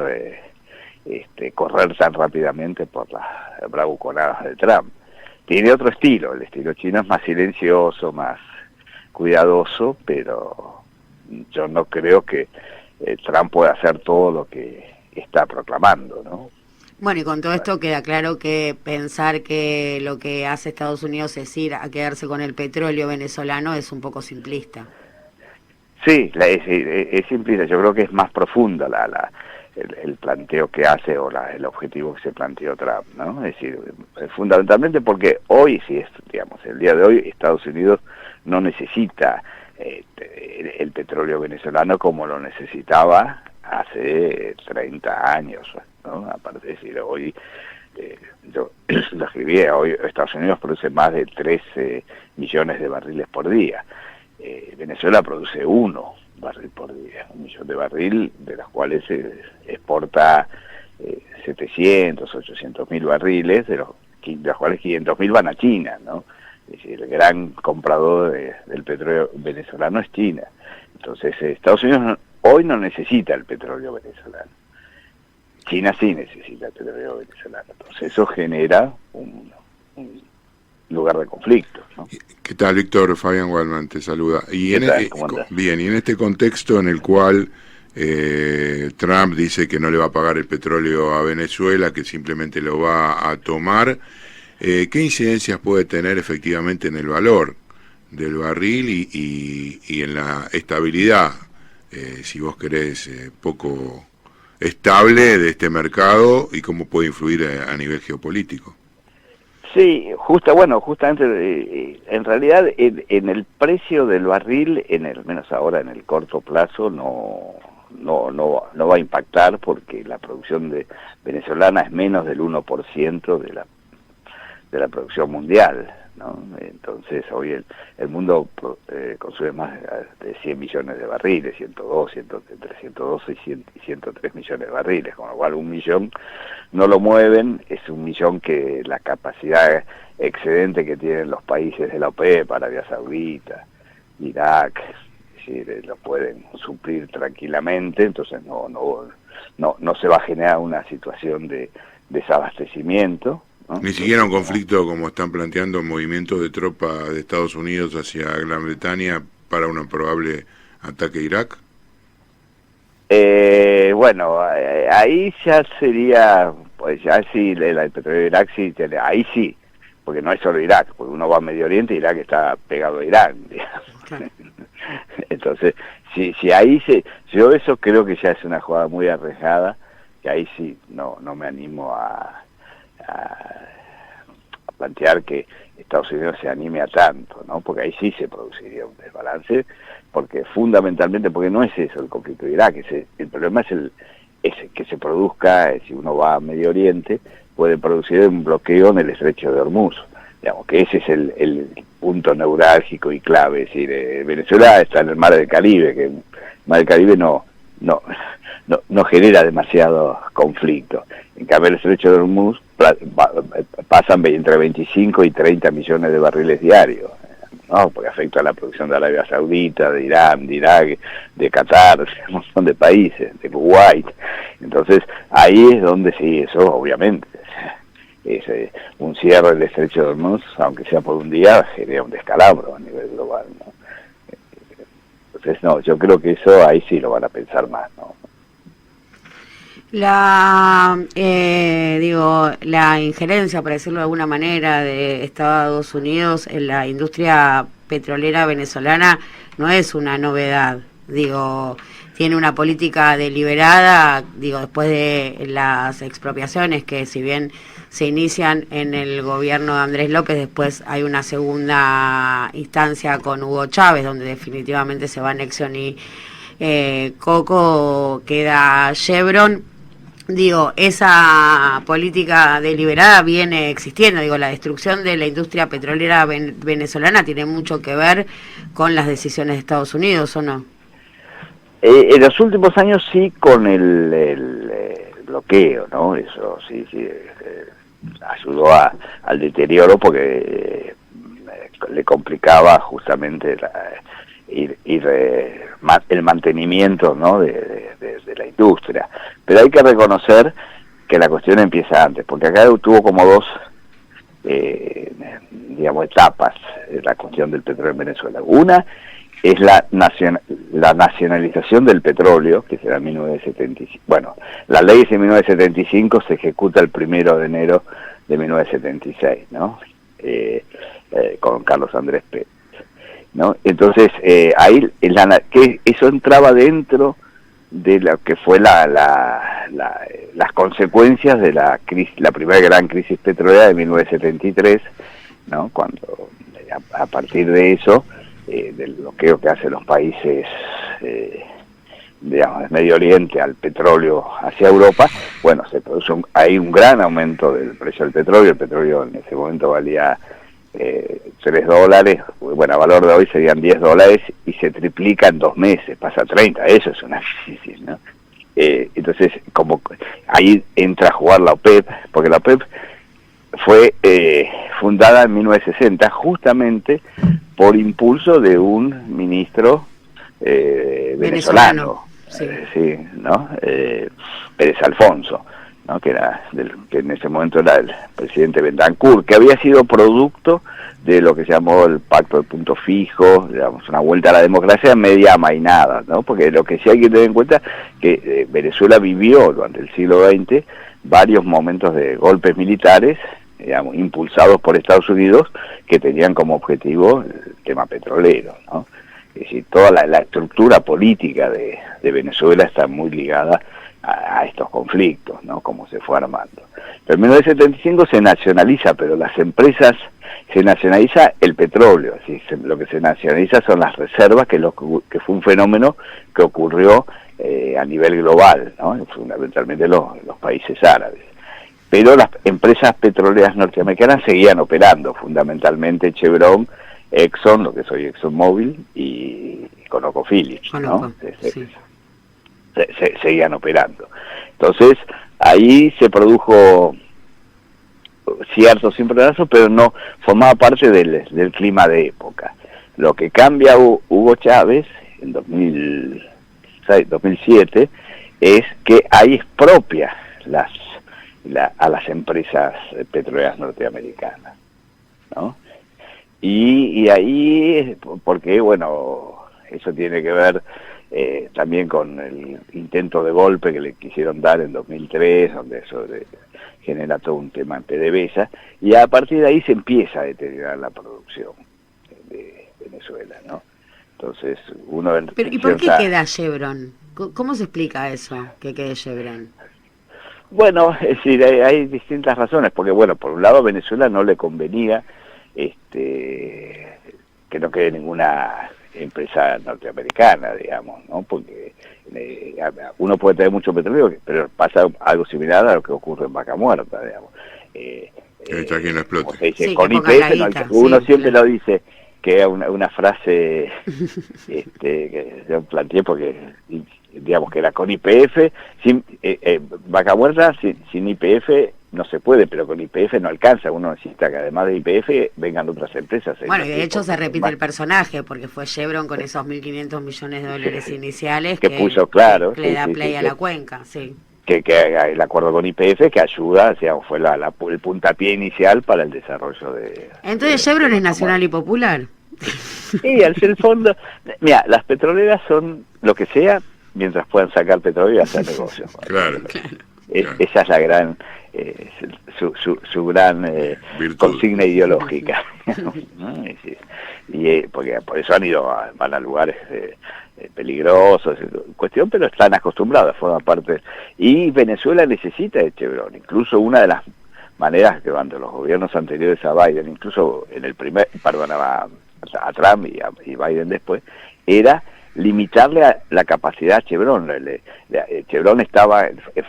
correr tan rápidamente por las bravuconadas de Trump. Tiene otro estilo, el estilo chino es más silencioso, más cuidadoso, pero yo no creo que Trump pueda hacer todo lo que está proclamando, ¿no? Bueno, y con todo esto queda claro que pensar que lo que hace Estados Unidos es ir a quedarse con el petróleo venezolano es un poco simplista. Sí, es simplista. Yo creo que es más profunda el planteo que hace o el objetivo que se planteó Trump, ¿no? Es decir, fundamentalmente porque hoy, digamos, el día de hoy, Estados Unidos no necesita el petróleo venezolano como lo necesitaba hace 30 años, ¿no? Aparte de decir, hoy, yo lo escribí, hoy Estados Unidos produce más de 13 millones de barriles por día. Venezuela produce 1 barril por día, 1 millón de barril, de los cuales se exporta 700, 800 mil barriles, de los cuales 500 mil van a China, ¿no? Es decir, el gran comprador del petróleo venezolano es China. Entonces, Estados Unidos hoy no necesita el petróleo venezolano. China sí necesita el petróleo venezolano. Entonces, eso genera un lugar de conflicto, ¿no? ¿Qué tal, Víctor? Fabián Waldman te saluda. Y en este contexto en el cual Trump dice que no le va a pagar el petróleo a Venezuela, que simplemente lo va a tomar, ¿qué incidencias puede tener efectivamente en el valor del barril y en la estabilidad, si vos querés, poco estable de este mercado, y cómo puede influir a nivel geopolítico? Sí, justamente, en realidad en el precio del barril, menos ahora en el corto plazo, no va a impactar, porque la producción venezolana es menos del 1% de la producción mundial, ¿no? Entonces hoy el mundo consume más de 100 millones de barriles, 102, entre 112 y 103 millones de barriles, con lo cual 1 millón no lo mueven. Es 1 millón que la capacidad excedente que tienen los países de la OPEP, Arabia Saudita, Irak, es decir, lo pueden suplir tranquilamente, entonces no no se va a generar una situación de desabastecimiento, ¿no? Ni siquiera un conflicto como están planteando movimientos de tropas de Estados Unidos hacia Gran Bretaña para un probable ataque a Irak. Bueno, ahí ya sería, pues ya sí, el petróleo de Irak sí, ahí sí, porque no es solo Irak, porque uno va a Medio Oriente y Irak está pegado a Irán, digamos. Entonces, si ahí yo eso creo que ya es una jugada muy arriesgada, que ahí sí no me animo a plantear que Estados Unidos se anime a tanto, ¿no? Porque ahí sí se produciría un desbalance, porque fundamentalmente, porque no es eso el conflicto de Irak, el problema es que se produzca, si uno va a Medio Oriente, puede producir un bloqueo en el estrecho de Hormuz, digamos que ese es el punto neurálgico y clave. Es decir, Venezuela está en el mar del Caribe, que el mar del Caribe no genera demasiado conflicto. En cambio, el estrecho de Hormuz pasan entre 25 y 30 millones de barriles diarios, ¿no? Porque afecta a la producción de Arabia Saudita, de Irán, de Irak, de Qatar, un montón de países, de Kuwait. Entonces, ahí es donde sí, eso obviamente es un cierre del estrecho de Hormuz, aunque sea por un día, genera un descalabro a nivel global, ¿no? Entonces, no, yo creo que eso ahí sí lo van a pensar más, ¿no? La injerencia, por decirlo de alguna manera, de Estados Unidos en la industria petrolera venezolana no es una novedad. Tiene una política deliberada, después de las expropiaciones que, si bien se inician en el gobierno de Andrés López, después hay una segunda instancia con Hugo Chávez, donde definitivamente se va Nexon y Coco, queda Chevron. Esa política deliberada viene existiendo. La destrucción de la industria petrolera venezolana tiene mucho que ver con las decisiones de Estados Unidos, ¿o no? En los últimos años sí, con el bloqueo, ¿no? Eso sí ayudó al deterioro, porque le complicaba justamente el mantenimiento, ¿no? de la industria. Pero hay que reconocer que la cuestión empieza antes, porque acá tuvo como dos etapas la cuestión del petróleo en Venezuela. Una es la nacionalización del petróleo, que será en 1975. Bueno, la ley es en 1975, se ejecuta el 1 de enero de 1976, ¿no? Con Carlos Andrés Pérez, ¿no? Entonces, ahí que eso entraba dentro de lo que fue las consecuencias de la primera gran crisis petrolera de 1973, ¿no? Cuando a partir de eso, del bloqueo que hacen los países de Medio Oriente al petróleo hacia Europa, bueno, se produce hay un gran aumento del precio del petróleo. El petróleo en ese momento valía $3, bueno, a valor de hoy serían $10, y se triplica en 2 meses, pasa a 30, eso es una crisis, ¿no? Entonces, como ahí entra a jugar la OPEP, porque la OPEP fue fundada en 1960 justamente por impulso de un ministro venezolano, sí, ¿no? Pérez Alfonso, ¿no? Que en ese momento era el presidente Bentancur, que había sido producto de lo que se llamó el Pacto de Punto Fijo, digamos, una vuelta a la democracia media amainada, ¿no? Porque lo que sí hay que tener en cuenta que Venezuela vivió durante el siglo XX varios momentos de golpes militares, digamos, impulsados por Estados Unidos, que tenían como objetivo el tema petrolero, ¿no? Es decir, toda la estructura política de Venezuela está muy ligada a estos conflictos, ¿no? Como se fue armando. Pero en 1975 se nacionaliza, pero las empresas, se nacionaliza el petróleo, así, lo que se nacionaliza son las reservas, que fue un fenómeno que ocurrió a nivel global, ¿no? Fundamentalmente los países árabes. Pero las empresas petroleras norteamericanas seguían operando, fundamentalmente Chevron, Exxon, lo que soy ExxonMobil, y ConocoPhillips, ¿no? Seguían operando. Entonces, ahí se produjo ciertos cimbronazos, pero no formaba parte del clima de época. Lo que cambia Hugo Chávez en 2007 es que ahí expropia a las empresas petroleras norteamericanas, ¿no? Y ahí, porque bueno, eso tiene que ver también con el intento de golpe que le quisieron dar en 2003, donde eso genera todo un tema en PDVSA, y a partir de ahí se empieza a deteriorar la producción de Venezuela, ¿no? Entonces, uno... Pero, ¿y por qué queda Chevron? ¿Cómo se explica eso, que quede Chevron? Bueno, es decir, hay distintas razones, porque bueno, por un lado a Venezuela no le convenía que no quede ninguna empresa norteamericana, digamos, ¿no? Porque uno puede tener mucho petróleo, pero pasa algo similar a lo que ocurre en Vaca Muerta, digamos. Está aquí no explote. Se dice, con IPF, uno siempre lo dice, que es una frase que yo planteé porque, digamos, que era con IPF, Vaca Muerta sin IPF no se puede, pero con IPF no alcanza, uno necesita que además de IPF vengan otras empresas. Bueno, y de hecho se repite el personaje, porque fue Chevron con esos 1.500 millones de dólares iniciales que puso, claro, que le da play a la cuenca, sí. Que el acuerdo con IPF que ayuda, digamos, fue el puntapié inicial para el desarrollo de... Entonces Chevron es nacional y popular. Sí, al ser el fondo... Mira, las petroleras son lo que sea mientras puedan sacar petróleo y hacer negocios. Claro. Esa es la gran... su gran consigna ideológica. ¿No? Y porque por eso van a lugares peligrosos, cuestión, pero están acostumbrados, forman parte. Y Venezuela necesita de Chevron. Incluso una de las maneras que durante los gobiernos anteriores a Biden, incluso en el a Trump y Biden después, era limitarle la capacidad a Chevron. Chevron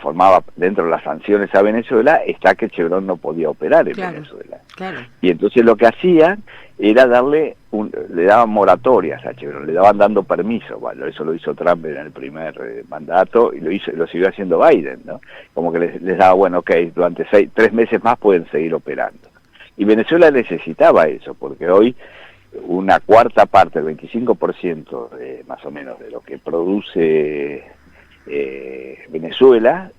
formaba dentro de las sanciones a Venezuela, está que Chevron no podía operar en Venezuela. Claro. Y entonces lo que hacían era le daban moratorias a Chevron, le daban dando permiso. Bueno, eso lo hizo Trump en el primer mandato y lo siguió haciendo Biden, ¿no? Como que les daba, bueno, ok, durante 3 meses más pueden seguir operando. Y Venezuela necesitaba eso, porque hoy una cuarta parte, el 25% más o menos de lo que produce Venezuela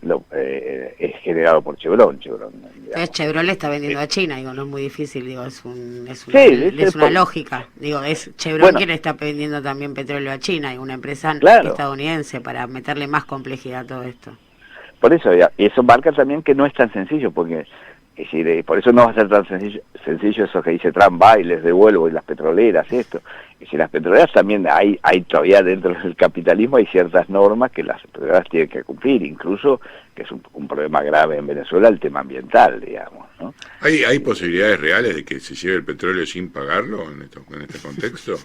es generado por Chevron. Chevron le está vendiendo a China, digo, no es muy difícil, digo, es una lógica, digo, es Chevron quien le está vendiendo también petróleo a China, y una empresa estadounidense, para meterle más complejidad a todo esto. Por eso, y eso marca también que no es tan sencillo, porque es decir, por eso no va a ser tan sencillo eso que dice Trump, va y les devuelvo, y las petroleras, esto. Es decir, las petroleras también hay todavía dentro del capitalismo hay ciertas normas que las petroleras tienen que cumplir, incluso, que es un problema grave en Venezuela, el tema ambiental, digamos, ¿no? ¿Hay posibilidades reales de que se lleve el petróleo sin pagarlo en este contexto?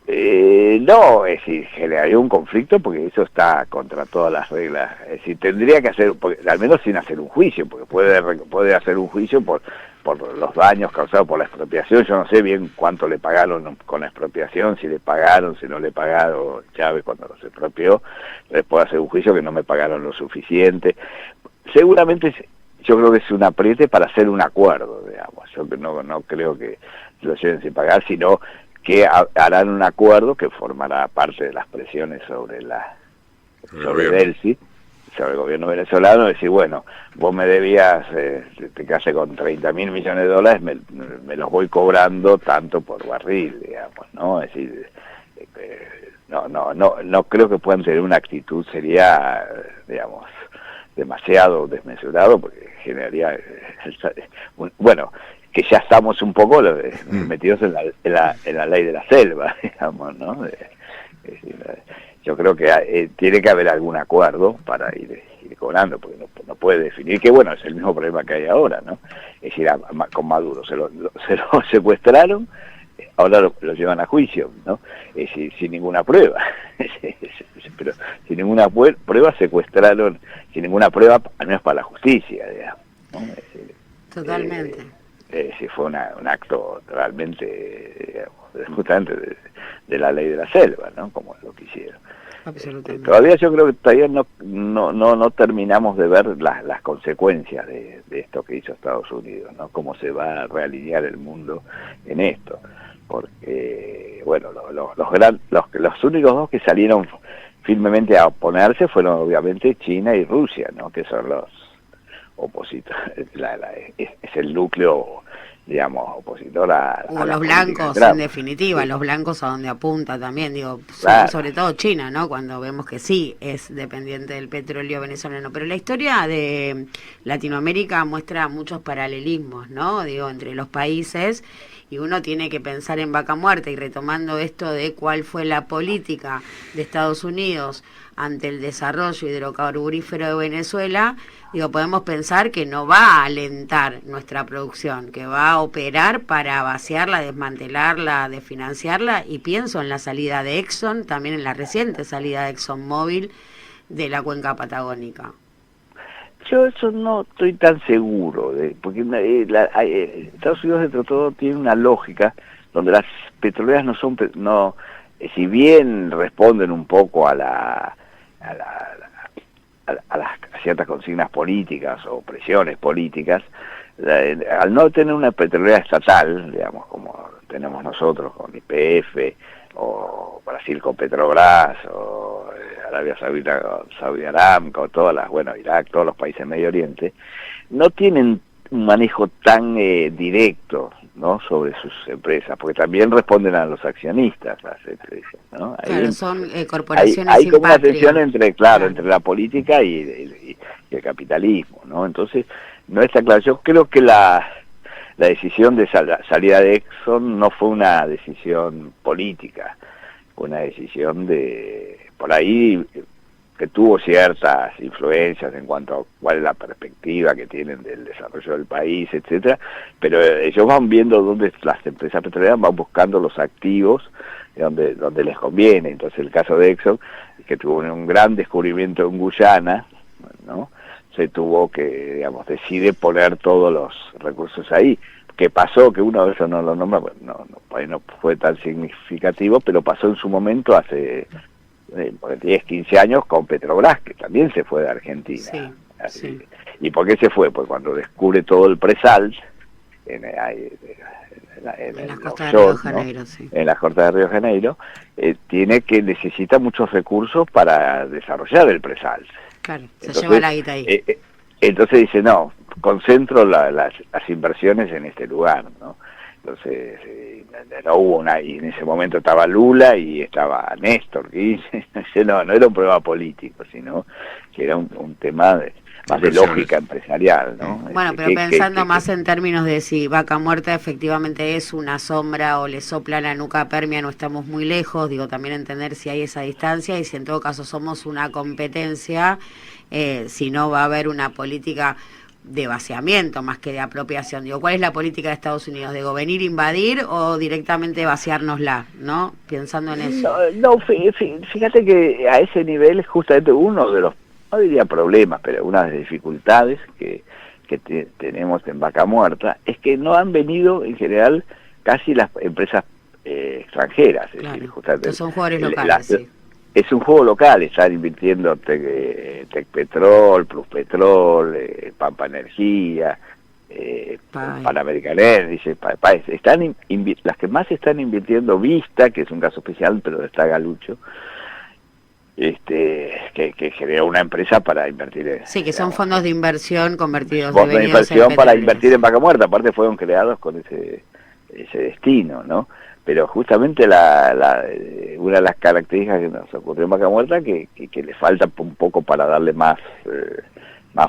No, es decir, generaría un conflicto porque eso está contra todas las reglas. Es decir, tendría que hacer, al menos sin hacer un juicio, porque puede hacer un juicio por los daños causados por la expropiación. Yo no sé bien cuánto le pagaron con la expropiación, si le pagaron, si no le pagaron Chávez cuando los expropió. Entonces puede hacer un juicio que no me pagaron lo suficiente. Seguramente yo creo que es un apriete para hacer un acuerdo, digamos. Yo no creo que lo lleven sin pagar, sino que harán un acuerdo que formará parte de las presiones sobre Delcy, sobre el gobierno venezolano, decir, bueno, vos me debías, te casé con 30.000 millones de dólares, me los voy cobrando tanto por barril, digamos, ¿no? Es decir, no creo que puedan tener una actitud, sería, digamos, demasiado desmesurado, porque generaría, bueno, que ya estamos un poco metidos en la ley de la selva, digamos, ¿no? Yo creo que tiene que haber algún acuerdo para ir cobrando, porque no puede definir, que bueno, es el mismo problema que hay ahora, ¿no? Es decir, con Maduro se lo secuestraron, ahora lo llevan a juicio, ¿no? Es decir, sin ninguna prueba, pero sin ninguna prueba secuestraron, sin ninguna prueba, al menos para la justicia, digamos, ¿no? Es decir, totalmente. Si fue un acto realmente, digamos, justamente de la ley de la selva, ¿no? Como lo que hicieron. Todavía yo creo que todavía no terminamos de ver las consecuencias de esto que hizo Estados Unidos, ¿no? Cómo se va a realinear el mundo en esto, porque bueno, los únicos dos que salieron firmemente a oponerse fueron obviamente China y Rusia, ¿no? Que son los opositores, es el núcleo, digamos, opositor a los blancos, en definitiva, los blancos a donde apunta también, digo, claro. sobre todo China, ¿no? Cuando vemos que sí es dependiente del petróleo venezolano. Pero la historia de Latinoamérica muestra muchos paralelismos, ¿no? Digo, entre los países, y uno tiene que pensar en Vaca Muerta, y retomando esto de cuál fue la política de Estados Unidos ante el desarrollo hidrocarburífero de Venezuela, digo, podemos pensar que no va a alentar nuestra producción, que va a operar para vaciarla, desmantelarla, desfinanciarla, y pienso en la salida de Exxon, también en la reciente salida de ExxonMobil de la cuenca patagónica. Yo eso no estoy tan seguro, porque Estados Unidos dentro de todo tiene una lógica donde las petroleras no son, si bien responden un poco a las ciertas consignas políticas o presiones políticas, al no tener una petrolera estatal, digamos, como tenemos nosotros con YPF, o Brasil con Petrobras, o Arabia Saudita con Saudi Aramco, Irak, todos los países del Medio Oriente, no tienen un manejo tan directo, ¿no?, sobre sus empresas, porque también responden a los accionistas las empresas, ¿no? Claro, son corporaciones hay como una tensión entre la política y el capitalismo, ¿no? Entonces no está claro. Yo creo que la decisión de salida de Exxon no fue una decisión política, fue una decisión por ahí que tuvo ciertas influencias en cuanto a cuál es la perspectiva que tienen del desarrollo del país, etcétera, pero ellos van viendo dónde las empresas petroleras van buscando los activos donde les conviene. Entonces el caso de Exxon, que tuvo un gran descubrimiento en Guyana, ¿no?, se tuvo que, digamos, decide poner todos los recursos ahí. ¿Qué pasó? Que uno de esos no lo nombra, no fue tan significativo, pero pasó en su momento hace 10, 15 años con Petrobras, que también se fue de Argentina. Sí. ¿Y por qué se fue? Pues cuando descubre todo el presalt en las costas de Río de Janeiro, ¿no?, sí. En las costas de Río de Janeiro, necesita muchos recursos para desarrollar el presalt. Claro, entonces, se lleva la guita ahí. Entonces dice, no, concentro las inversiones en este lugar, ¿no? Entonces no hubo y en ese momento estaba Lula y estaba Néstor, y no era un problema político, sino que era un tema más de lógica empresarial, ¿no? Bueno, pero pensando más en términos de si Vaca Muerta efectivamente es una sombra o le sopla la nuca a Permia, no estamos muy lejos, digo, también entender si hay esa distancia y si en todo caso somos una competencia, si no va a haber una política de vaciamiento más que de apropiación. Digo, ¿cuál es la política de Estados Unidos? ¿Digo, venir a invadir o directamente vaciárnosla, ¿no? Pensando en eso. No, fíjate que a ese nivel es justamente uno de los, no diría problemas, pero una de las dificultades que tenemos en Vaca Muerta es que no han venido en general casi las empresas extranjeras. Es decir, justamente son jugadores locales, sí. Es un juego local, están invirtiendo Tecpetrol, Pluspetrol, Pampa Energía, Panamerican Energy, están las que más están invirtiendo, Vista, que es un caso especial, pero está Galucho, que genera una empresa para invertir sí, que son fondos de inversión convertidos fondos de inversión para invertir en Vaca Muerta, aparte fueron creados con ese destino, ¿no? Pero justamente una de las características que nos ocurrió en Vaca Muerta que le falta un poco para darle más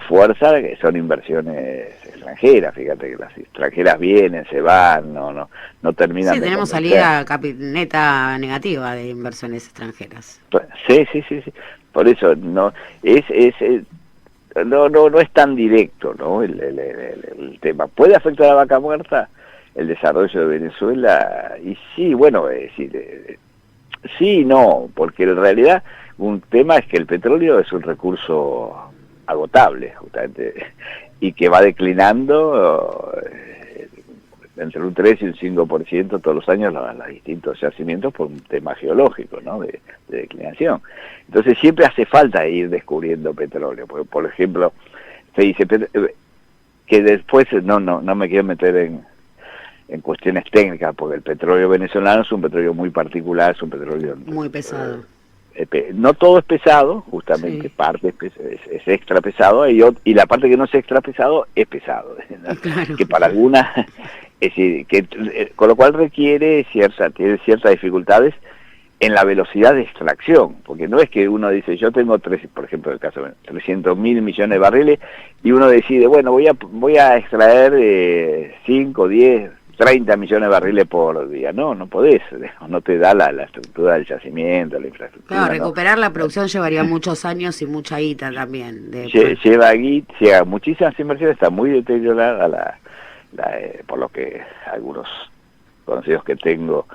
fuerza, que son inversiones extranjeras. Fíjate que las extranjeras vienen, se van, no terminan. Sí, tenemos salida neta negativa de inversiones extranjeras. Sí. Por eso no es tan directo, ¿no? El tema puede afectar a Vaca Muerta, el desarrollo de Venezuela, y sí, bueno, sí y no, porque en realidad un tema es que el petróleo es un recurso agotable, justamente, y que va declinando entre un 3 y un 5% todos los años los distintos yacimientos por un tema geológico, ¿no?, de declinación. Entonces siempre hace falta ir descubriendo petróleo, porque, por ejemplo, se dice que después, no me quiero meter en cuestiones técnicas, porque el petróleo venezolano es un petróleo muy particular, es un petróleo muy pesado. no todo es pesado, justamente parte es extra pesado, y la parte que no es extra pesado es pesado, ¿no? Claro. Que para algunas, es decir, con lo cual tiene ciertas dificultades en la velocidad de extracción, porque no es que uno dice, yo tengo por ejemplo el caso de 300.000 millones de barriles, y uno decide, bueno, voy a extraer 5, 10, 30 millones de barriles por día. No podés, no te da la estructura del yacimiento, la infraestructura. Claro, recuperar la producción llevaría muchos años y mucha guita también. Lleva muchísimas inversiones, está muy deteriorada por lo que algunos conocidos que tengo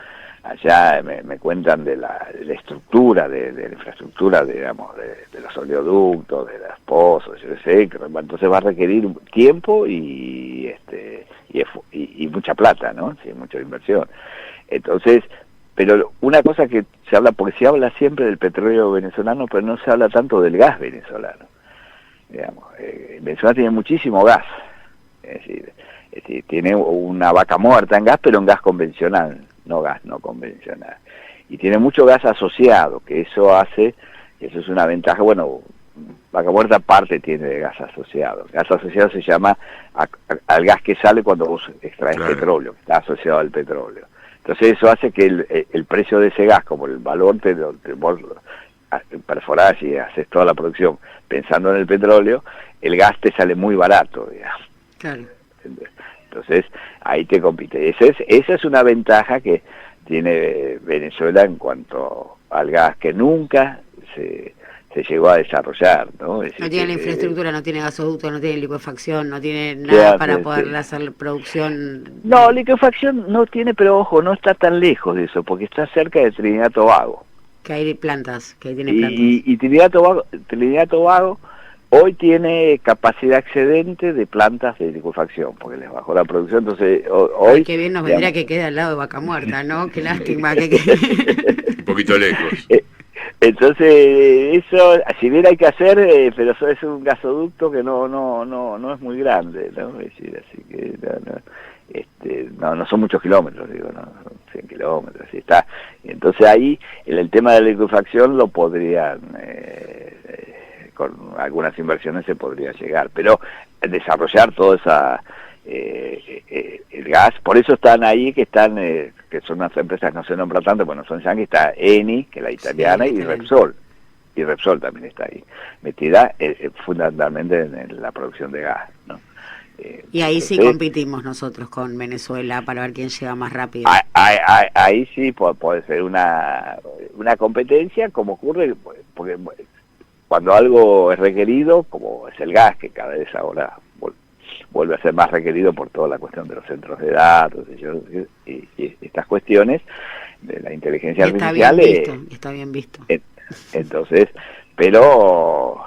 allá me cuentan de la estructura, de la infraestructura, digamos, de los oleoductos, de los pozos, yo sé, entonces va a requerir tiempo y mucha plata, ¿no? Sí, mucha inversión. Entonces, pero una cosa que se habla, porque se habla siempre del petróleo venezolano, pero no se habla tanto del gas venezolano. Digamos, Venezuela tiene muchísimo gas, es decir, tiene una vaca muerta en gas, pero en gas convencional, no gas no convencional. Y tiene mucho gas asociado, que eso es una ventaja. Bueno, vaca muerta aparte tiene de gas asociado. El gas asociado se llama al gas que sale cuando vos extraes petróleo, que está asociado al petróleo. Entonces eso hace que el precio de ese gas, como el valor vos perforás y haces toda la producción pensando en el petróleo, el gas te sale muy barato, digamos. Claro. Entonces ahí te compite. Esa es una ventaja que tiene Venezuela en cuanto al gas, que nunca se llegó a desarrollar, ¿no? No tiene la infraestructura, no tiene gasoducto, no tiene liquefacción, no tiene nada para poder hacer producción. No, liquefacción no tiene, pero ojo, no está tan lejos de eso, porque está cerca de Trinidad y Tobago. Que hay plantas, que ahí tiene plantas. Y Trinidad y Tobago hoy tiene capacidad excedente de plantas de liquefacción, porque les bajó la producción, entonces hoy... Ay, qué bien nos vendría que quede al lado de Vaca Muerta, ¿no? Qué lástima que Un poquito lejos. Entonces, eso, si bien hay que hacer, pero eso es un gasoducto que no es muy grande, ¿no? Es decir, así que no son muchos kilómetros, digo, no, son 100 kilómetros, así está. Entonces ahí, en el tema de la liquefacción lo podrían... con algunas inversiones se podría llegar, pero desarrollar toda esa el gas, por eso están ahí, que son unas empresas que no se nombran tanto, bueno, son yanquis, está Eni, que es la italiana, y Repsol también está ahí, metida fundamentalmente en la producción de gas, ¿no? Y ahí sí compitimos nosotros con Venezuela para ver quién llega más rápido. Ahí sí puede ser una competencia, como ocurre, porque cuando algo es requerido, como es el gas, que cada vez ahora vuelve a ser más requerido por toda la cuestión de los centros de datos y estas cuestiones de la inteligencia artificial. Está bien visto. Entonces, pero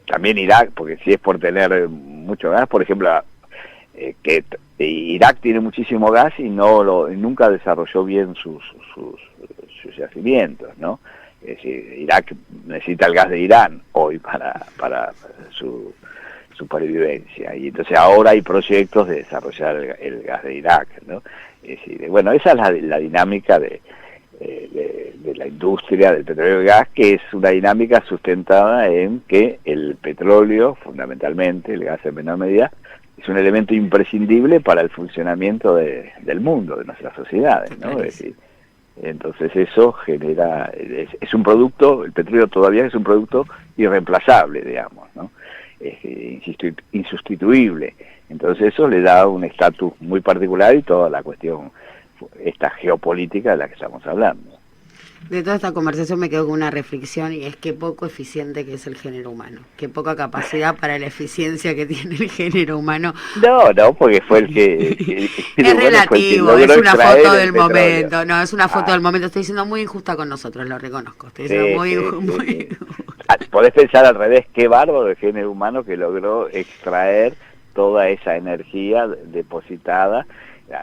también Irak, porque si es por tener mucho gas, por ejemplo, que Irak tiene muchísimo gas y nunca desarrolló bien sus yacimientos, ¿no? Es decir, Irak necesita el gas de Irán hoy para su supervivencia, y entonces ahora hay proyectos de desarrollar el gas de Irak, ¿no? Es decir, bueno, esa es la dinámica de la industria del petróleo y el gas, que es una dinámica sustentada en que el petróleo, fundamentalmente, el gas en menor medida, es un elemento imprescindible para el funcionamiento del mundo, de nuestras sociedades, ¿no? Es decir, entonces eso genera, es un producto, el petróleo todavía es un producto irreemplazable, digamos, ¿no? Insustituible. Entonces eso le da un estatus muy particular, y toda la cuestión, esta geopolítica de la que estamos hablando. De toda esta conversación me quedo con una reflexión, y es qué poco eficiente que es el género humano, qué poca capacidad para la eficiencia que tiene el género humano. No, porque fue el que es relativo, es una foto del momento, no, es una foto del momento. Estoy siendo muy injusta con nosotros, lo reconozco, estoy siendo muy podés pensar al revés, qué bárbaro el género humano que logró extraer toda esa energía depositada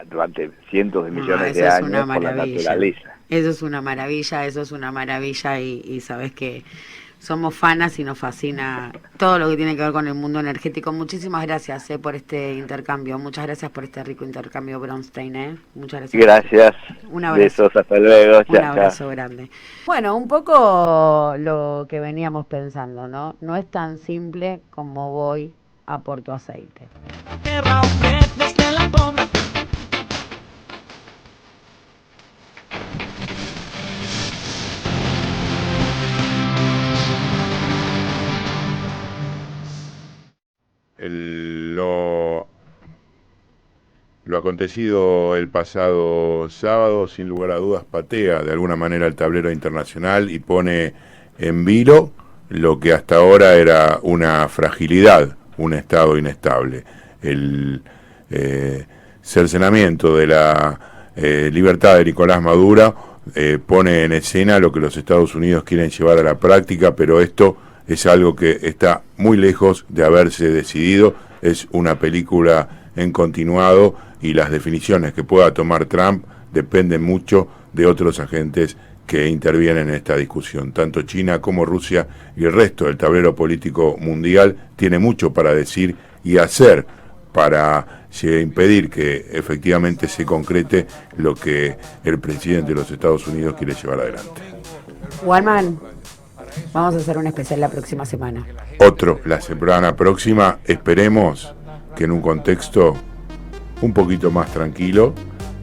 durante cientos de millones de años por la naturaleza. Eso es una maravilla, y sabes que somos fanas y nos fascina todo lo que tiene que ver con el mundo energético. Muchísimas gracias por este intercambio. Muchas gracias por este rico intercambio, Bronstein. Muchas gracias. Gracias. Un abrazo. Besos, hasta luego. Un abrazo grande. Bueno, un poco lo que veníamos pensando, ¿no? No es tan simple como voy a Porto Aceite. Lo acontecido el pasado sábado, sin lugar a dudas, patea de alguna manera el tablero internacional y pone en vilo lo que hasta ahora era una fragilidad, un estado inestable. El cercenamiento de la libertad de Nicolás Maduro pone en escena lo que los Estados Unidos quieren llevar a la práctica, pero esto es algo que está muy lejos de haberse decidido. Es una película en continuado y las definiciones que pueda tomar Trump dependen mucho de otros agentes que intervienen en esta discusión. Tanto China como Rusia y el resto del tablero político mundial tiene mucho para decir y hacer para impedir que efectivamente se concrete lo que el presidente de los Estados Unidos quiere llevar adelante. Walman, vamos a hacer un especial la próxima semana. Otro, la semana próxima, esperemos que en un contexto un poquito más tranquilo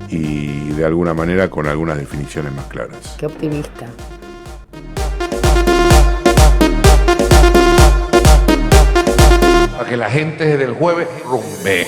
y de alguna manera con algunas definiciones más claras. Qué optimista. Para que la gente desde el jueves rumbe.